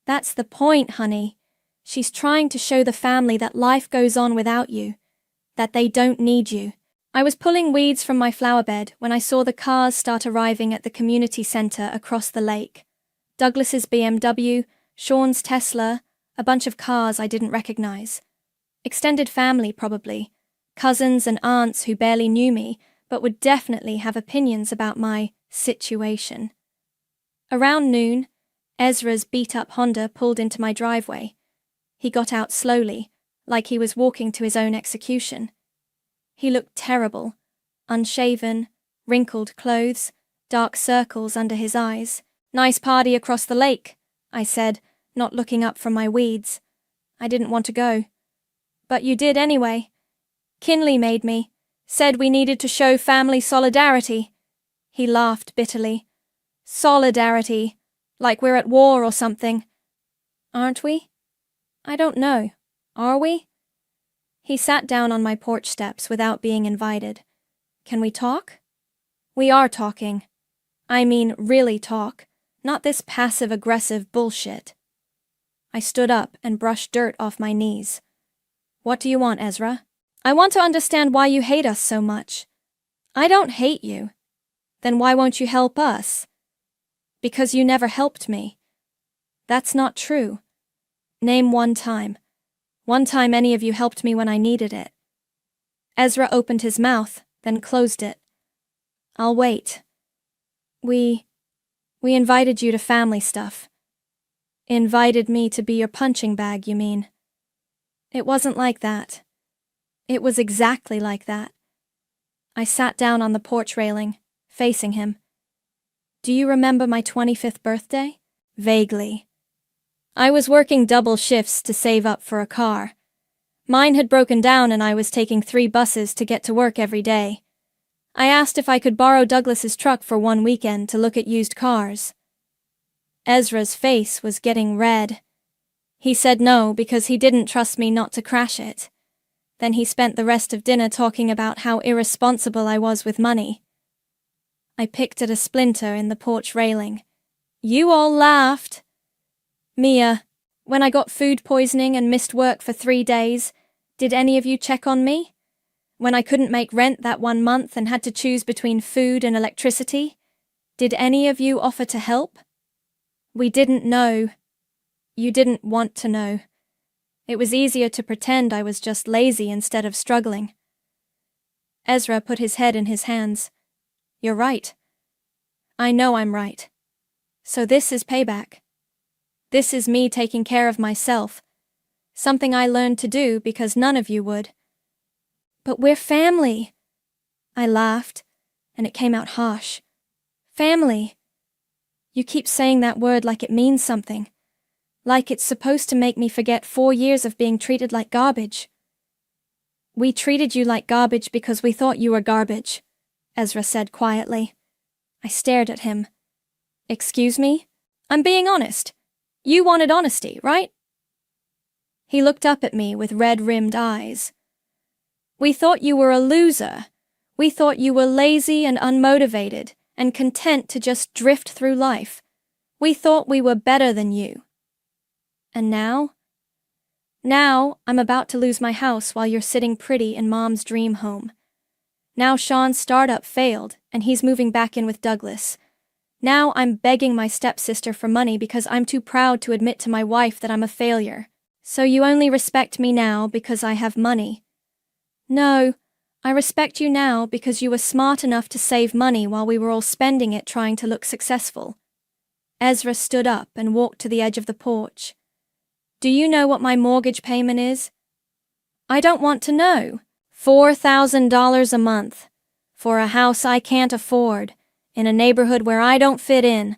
That's the point, honey. She's trying to show the family that life goes on without you, that they don't need you. I was pulling weeds from my flower bed when I saw the cars start arriving at the community center across the lake. Douglas's BMW, Sean's Tesla, a bunch of cars I didn't recognize. Extended family, probably. Cousins and aunts who barely knew me, but would definitely have opinions about my situation. Around noon, Ezra's beat-up Honda pulled into my driveway. He got out slowly, like he was walking to his own execution. He looked terrible, unshaven, wrinkled clothes, dark circles under his eyes. Nice party across the lake, I said, not looking up from my weeds. I didn't want to go. But you did anyway. Kinley made me, said we needed to show family solidarity. He laughed bitterly. Solidarity, like we're at war or something. Aren't we? I don't know. Are we? He sat down on my porch steps without being invited. Can we talk? We are talking. I mean, really talk, not this passive-aggressive bullshit. I stood up and brushed dirt off my knees. What do you want, Ezra? I want to understand why you hate us so much. I don't hate you. Then why won't you help us? Because you never helped me. That's not true. Name one time. One time any of you helped me when I needed it. Ezra opened his mouth, then closed it. I'll wait. We invited you to family stuff. Invited me to be your punching bag, you mean? It wasn't like that. It was exactly like that. I sat down on the porch railing, facing him. Do you remember my 25th birthday? Vaguely. I was working double shifts to save up for a car. Mine had broken down and I was taking 3 buses to get to work every day. I asked if I could borrow Douglas's truck for one weekend to look at used cars. Ezra's face was getting red. He said no because he didn't trust me not to crash it. Then he spent the rest of dinner talking about how irresponsible I was with money. I picked at a splinter in the porch railing. You all laughed. Mia, when I got food poisoning and missed work for 3 days, did any of you check on me? When I couldn't make rent that one month and had to choose between food and electricity, did any of you offer to help? We didn't know. You didn't want to know. It was easier to pretend I was just lazy instead of struggling. Ezra put his head in his hands. You're right. I know I'm right. So this is payback. This is me taking care of myself, something I learned to do because none of you would. But we're family. I laughed, and it came out harsh. Family. You keep saying that word like it means something. Like it's supposed to make me forget 4 years of being treated like garbage. We treated you like garbage because we thought you were garbage, Ezra said quietly. I stared at him. Excuse me? I'm being honest. You wanted honesty, right? He looked up at me with red-rimmed eyes. We thought you were a loser. We thought you were lazy and unmotivated and content to just drift through life. We thought we were better than you. And now? Now I'm about to lose my house while you're sitting pretty in Mom's dream home. Now Sean's startup failed and he's moving back in with Douglas. Now I'm begging my stepsister for money because I'm too proud to admit to my wife that I'm a failure. So you only respect me now because I have money. No, I respect you now because you were smart enough to save money while we were all spending it trying to look successful. Ezra stood up and walked to the edge of the porch. Do you know what my mortgage payment is? I don't want to know. $4,000 a month. For a house I can't afford, in a neighborhood where I don't fit in,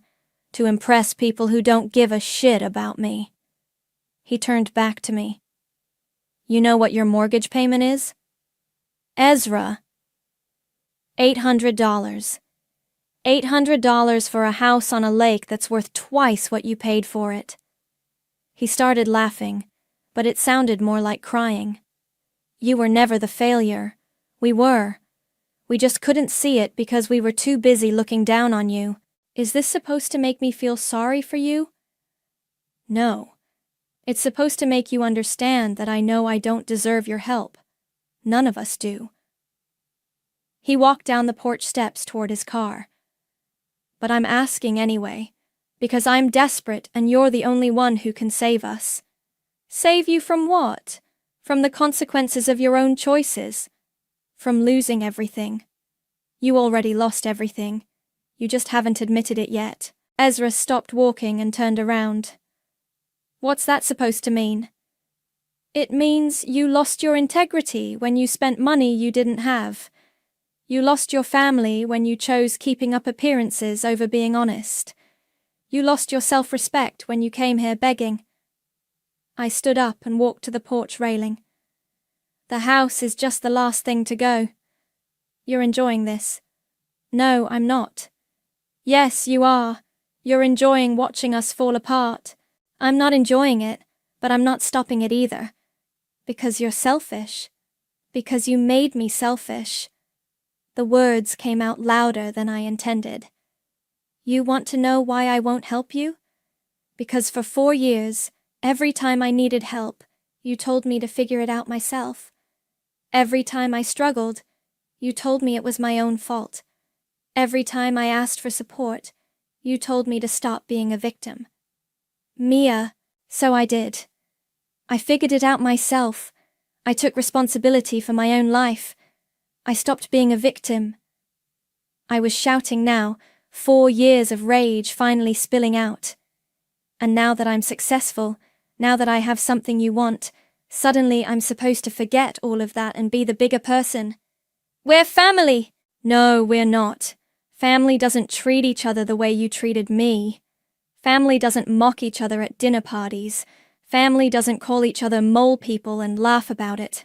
to impress people who don't give a shit about me. He turned back to me. You know what your mortgage payment is? Ezra. $800. $800 for a house on a lake that's worth twice what you paid for it. He started laughing, but it sounded more like crying. You were never the failure. We were. We just couldn't see it because we were too busy looking down on you. Is this supposed to make me feel sorry for you? No. It's supposed to make you understand that I know I don't deserve your help. None of us do. He walked down the porch steps toward his car. But I'm asking anyway, because I'm desperate and you're the only one who can save us. Save you from what? From the consequences of your own choices. From losing everything. You already lost everything. You just haven't admitted it yet. Ezra stopped walking and turned around. What's that supposed to mean? It means you lost your integrity when you spent money you didn't have. You lost your family when you chose keeping up appearances over being honest. You lost your self-respect when you came here begging. I stood up and walked to the porch railing. The house is just the last thing to go. You're enjoying this. No, I'm not. Yes, you are. You're enjoying watching us fall apart. I'm not enjoying it, but I'm not stopping it either. Because you're selfish. Because you made me selfish. The words came out louder than I intended. You want to know why I won't help you? Because for 4 years, every time I needed help, you told me to figure it out myself. Every time I struggled, you told me it was my own fault. Every time I asked for support, you told me to stop being a victim. Mia, so I did. I figured it out myself. I took responsibility for my own life. I stopped being a victim. I was shouting now, 4 years of rage finally spilling out. And now that I'm successful, now that I have something you want, suddenly I'm supposed to forget all of that and be the bigger person. We're family! No, we're not. Family doesn't treat each other the way you treated me. Family doesn't mock each other at dinner parties. Family doesn't call each other mole people and laugh about it.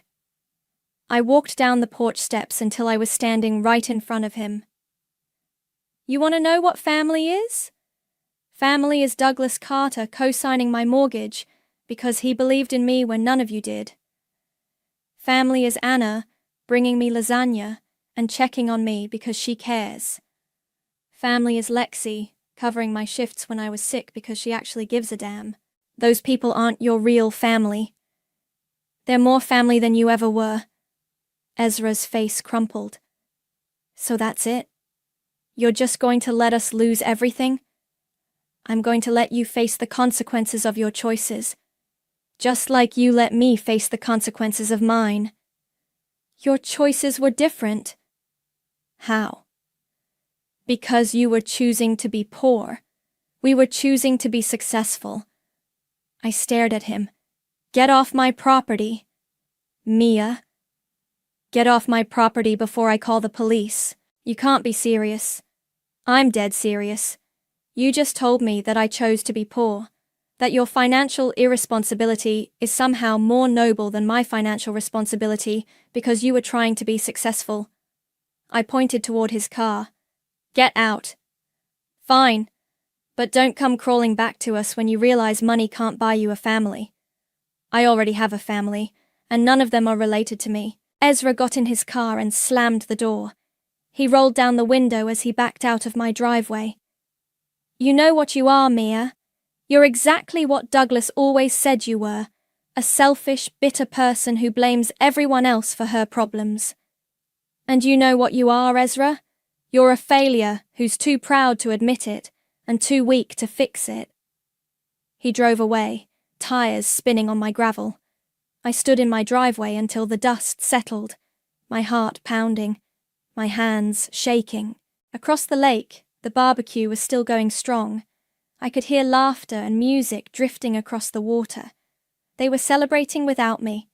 I walked down the porch steps until I was standing right in front of him. You want to know what family is? Family is Douglas Carter co-signing my mortgage because he believed in me when none of you did. Family is Anna bringing me lasagna and checking on me because she cares. Family is Lexi covering my shifts when I was sick because she actually gives a damn. Those people aren't your real family. They're more family than you ever were. Ezra's face crumpled. So that's it? You're just going to let us lose everything? I'm going to let you face the consequences of your choices, just like you let me face the consequences of mine. Your choices were different. How? Because you were choosing to be poor. We were choosing to be successful. I stared at him. Get off my property. Mia. Get off my property before I call the police. You can't be serious. I'm dead serious. You just told me that I chose to be poor, that your financial irresponsibility is somehow more noble than my financial responsibility because you were trying to be successful. I pointed toward his car. Get out. Fine, but don't come crawling back to us when you realize money can't buy you a family. I already have a family, and none of them are related to me. Ezra got in his car and slammed the door. He rolled down the window as he backed out of my driveway. You know what you are, Mia. You're exactly what Douglas always said you were, a selfish, bitter person who blames everyone else for her problems. And you know what you are, Ezra? You're a failure who's too proud to admit it and too weak to fix it. He drove away, tires spinning on my gravel. I stood in my driveway until the dust settled, my heart pounding, my hands shaking. Across the lake, the barbecue was still going strong. I could hear laughter and music drifting across the water. They were celebrating without me,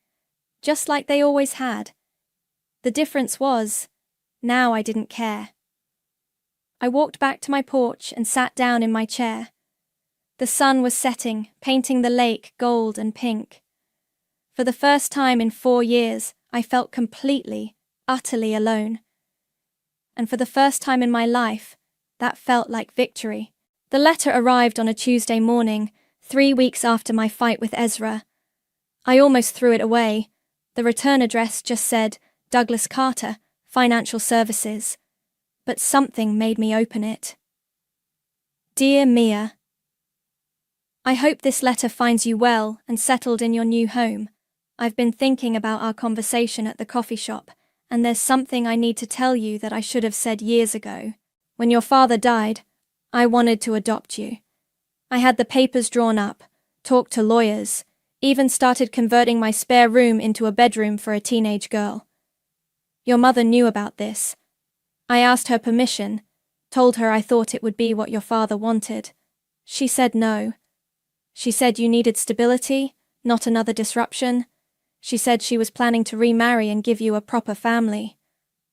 just like they always had. The difference was, now I didn't care. I walked back to my porch and sat down in my chair. The sun was setting, painting the lake gold and pink. For the first time in 4 years, I felt completely, utterly alone. And for the first time in my life, that felt like victory. The letter arrived on a Tuesday morning, 3 weeks after my fight with Ezra. I almost threw it away. The return address just said, Douglas Carter, Financial Services. But something made me open it. Dear Mia, I hope this letter finds you well and settled in your new home. I've been thinking about our conversation at the coffee shop, and there's something I need to tell you that I should have said years ago. When your father died, I wanted to adopt you. I had the papers drawn up, talked to lawyers, even started converting my spare room into a bedroom for a teenage girl. Your mother knew about this. I asked her permission, told her I thought it would be what your father wanted. She said no. She said you needed stability, not another disruption. She said she was planning to remarry and give you a proper family.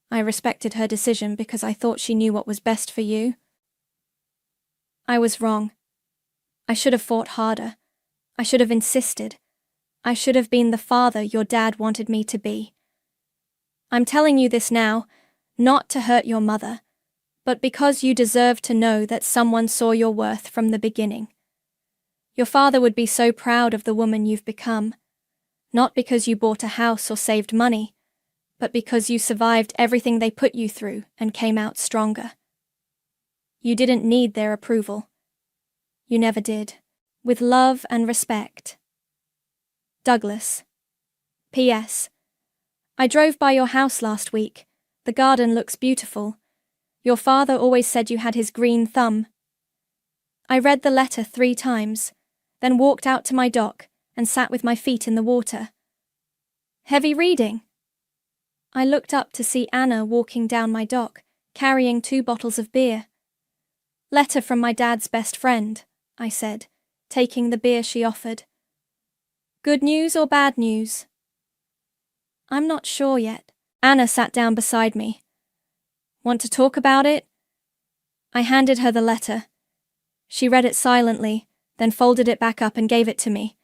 I respected her decision because I thought she knew what was best for you. I was wrong. I should have fought harder. I should have insisted. I should have been the father your dad wanted me to be. I'm telling you this now, not to hurt your mother, but because you deserve to know that someone saw your worth from the beginning. Your father would be so proud of the woman you've become, not because you bought a house or saved money, but because you survived everything they put you through and came out stronger. You didn't need their approval. You never did. With love and respect. Douglas. P.S. I drove by your house last week. The garden looks beautiful. Your father always said you had his green thumb. I read the letter 3 times, then walked out to my dock and sat with my feet in the water. Heavy reading? I looked up to see Anna walking down my dock, carrying 2 bottles of beer. Letter from my dad's best friend, I said, taking the beer she offered. Good news or bad news? I'm not sure yet. Anna sat down beside me. Want to talk about it? I handed her the letter. She read it silently, then folded it back up and gave it to me.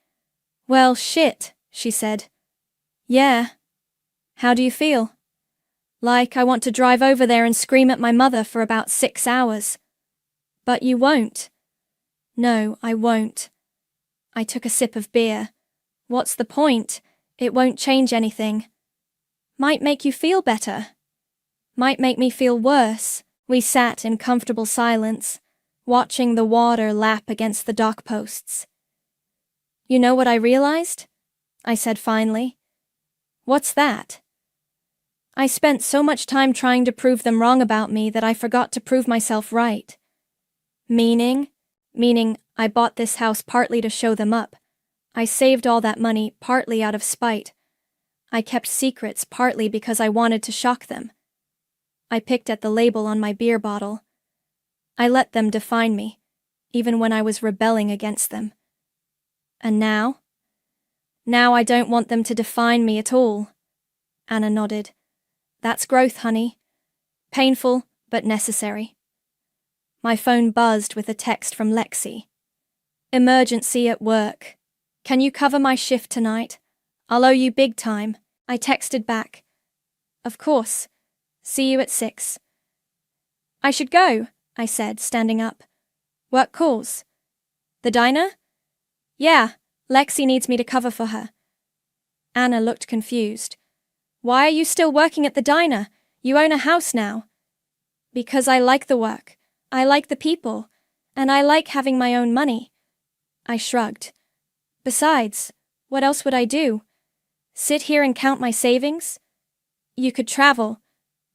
Well, shit, she said. Yeah. How do you feel? Like I want to drive over there and scream at my mother for about 6 hours. But you won't. No, I won't. I took a sip of beer. What's the point? It won't change anything. Might make you feel better. Might make me feel worse. We sat in comfortable silence, watching the water lap against the dock posts. You know what I realized? I said finally. What's that? I spent so much time trying to prove them wrong about me that I forgot to prove myself right. Meaning I bought this house partly to show them up. I saved all that money partly out of spite. I kept secrets partly because I wanted to shock them. I picked at the label on my beer bottle. I let them define me, even when I was rebelling against them. And now? Now I don't want them to define me at all. Anna nodded. That's growth, honey. Painful, but necessary. My phone buzzed with a text from Lexi. Emergency at work. Can you cover my shift tonight? I'll owe you big time. I texted back. Of course. See you at 6. I should go, I said, standing up. Work calls. The diner? Yeah, Lexi needs me to cover for her. Anna looked confused. Why are you still working at the diner? You own a house now. Because I like the work. I like the people. And I like having my own money. I shrugged. Besides, what else would I do? Sit here and count my savings? You could travel,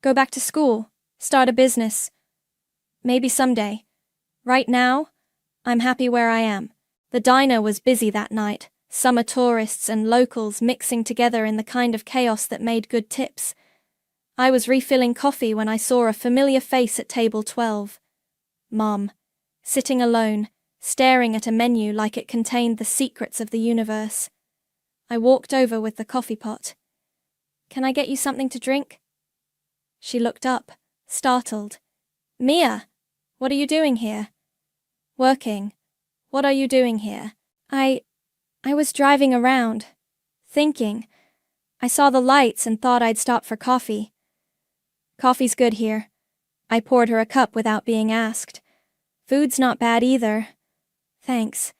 go back to school, start a business. Maybe someday. Right now, I'm happy where I am. The diner was busy that night, summer tourists and locals mixing together in the kind of chaos that made good tips. I was refilling coffee when I saw a familiar face at table 12. Mom, sitting alone, staring at a menu like it contained the secrets of the universe. I walked over with the coffee pot. Can I get you something to drink? She looked up, startled. Mia, what are you doing here? Working. What are you doing here? I was driving around, thinking. I saw the lights and thought I'd stop for coffee. Coffee's good here. I poured her a cup without being asked. Food's not bad either. Thanks.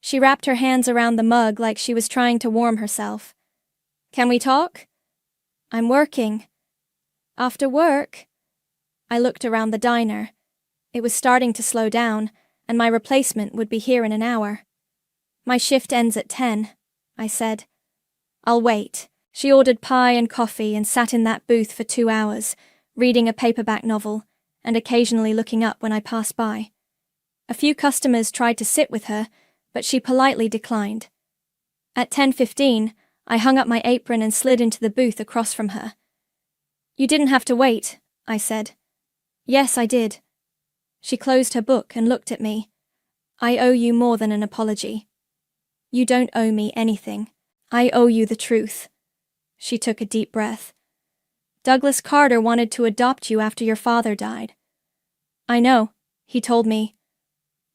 She wrapped her hands around the mug like she was trying to warm herself. Can we talk? I'm working. After work? I looked around the diner. It was starting to slow down, and my replacement would be here in an hour. My shift ends at 10, I said. I'll wait. She ordered pie and coffee and sat in that booth for 2 hours, reading a paperback novel, and occasionally looking up when I passed by. A few customers tried to sit with her, but she politely declined. At 10:15, I hung up my apron and slid into the booth across from her. You didn't have to wait, I said. Yes, I did. She closed her book and looked at me. I owe you more than an apology. You don't owe me anything. I owe you the truth. She took a deep breath. Douglas Carter wanted to adopt you after your father died. I know, he told me.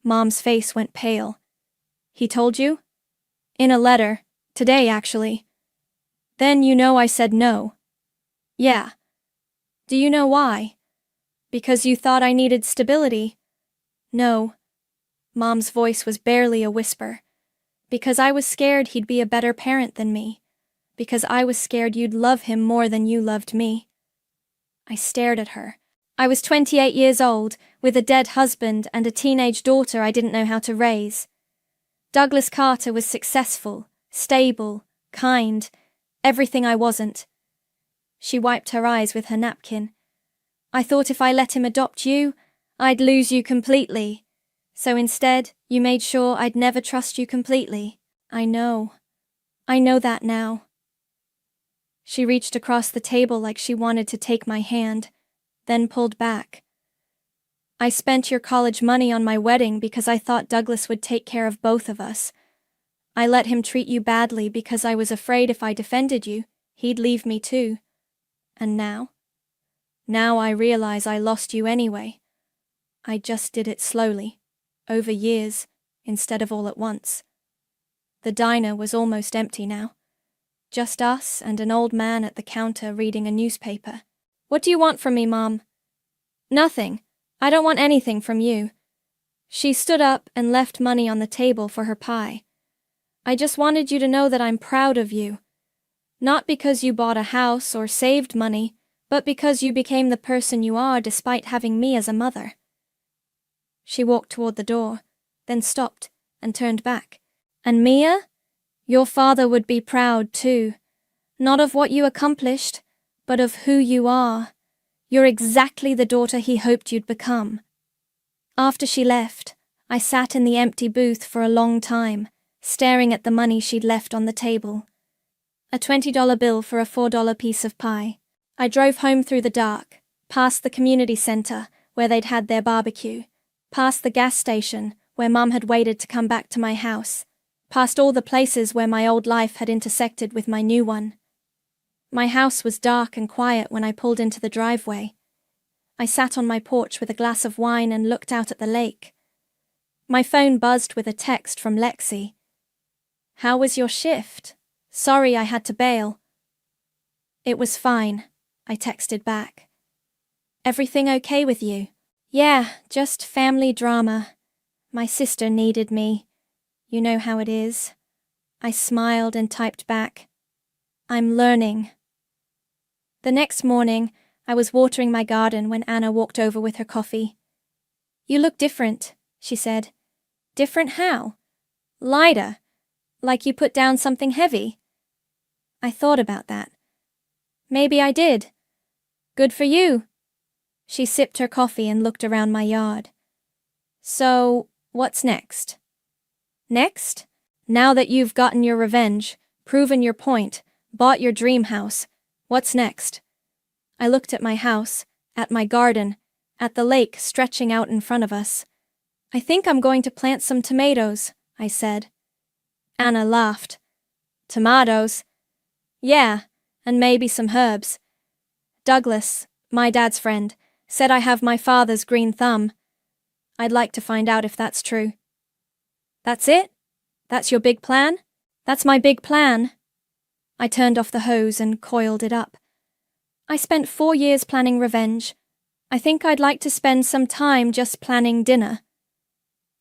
Mom's face went pale. He told you? In a letter. Today, actually. Then you know I said no. Yeah. Do you know why? Because you thought I needed stability? No. Mom's voice was barely a whisper. Because I was scared he'd be a better parent than me. Because I was scared you'd love him more than you loved me. I stared at her. I was 28 years old, with a dead husband and a teenage daughter I didn't know how to raise. Douglas Carter was successful, stable, kind, everything I wasn't. She wiped her eyes with her napkin. I thought if I let him adopt you, I'd lose you completely. So instead, you made sure I'd never trust you completely. I know. I know that now. She reached across the table like she wanted to take my hand, then pulled back. I spent your college money on my wedding because I thought Douglas would take care of both of us. I let him treat you badly because I was afraid if I defended you, he'd leave me too. And now? Now I realize I lost you anyway. I just did it slowly, over years, instead of all at once. The diner was almost empty now. Just us and an old man at the counter reading a newspaper. What do you want from me, Mom? Nothing. I don't want anything from you. She stood up and left money on the table for her pie. I just wanted you to know that I'm proud of you. Not because you bought a house or saved money, but because you became the person you are despite having me as a mother. She walked toward the door, then stopped and turned back. And Mia? Your father would be proud too. Not of what you accomplished, but of who you are. You're exactly the daughter he hoped you'd become. After she left, I sat in the empty booth for a long time, staring at the money she'd left on the table. A $20 bill for a $4 piece of pie. I drove home through the dark, past the community center where they'd had their barbecue, past the gas station where Mom had waited to come back to my house, past all the places where my old life had intersected with my new one. My house was dark and quiet when I pulled into the driveway. I sat on my porch with a glass of wine and looked out at the lake. My phone buzzed with a text from Lexi. How was your shift? Sorry I had to bail. It was fine, I texted back. Everything okay with you? Yeah, just family drama. My sister needed me. You know how it is. I smiled and typed back. I'm learning. The next morning, I was watering my garden when Anna walked over with her coffee. You look different, she said. Different how? Lighter. Like you put down something heavy. I thought about that. Maybe I did. Good for you. She sipped her coffee and looked around my yard. So, what's next? Next? Now that you've gotten your revenge, proven your point, bought your dream house, what's next? I looked at my house, at my garden, at the lake stretching out in front of us. I think I'm going to plant some tomatoes, I said. Anna laughed. Tomatoes? Yeah, and maybe some herbs. Douglas, my dad's friend, said I have my father's green thumb. I'd like to find out if that's true. That's it? That's your big plan? That's my big plan. I turned off the hose and coiled it up. I spent 4 years planning revenge. I think I'd like to spend some time just planning dinner.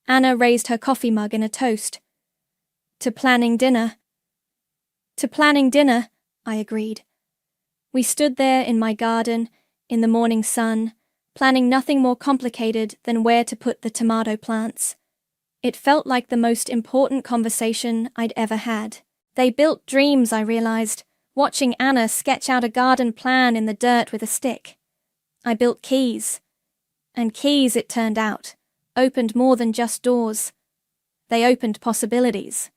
Anna raised her coffee mug in a toast. To planning dinner. To planning dinner, I agreed. We stood there in my garden, in the morning sun, planning nothing more complicated than where to put the tomato plants. It felt like the most important conversation I'd ever had. They built dreams, I realized, watching Anna sketch out a garden plan in the dirt with a stick. I built keys. And keys, it turned out, opened more than just doors. They opened possibilities.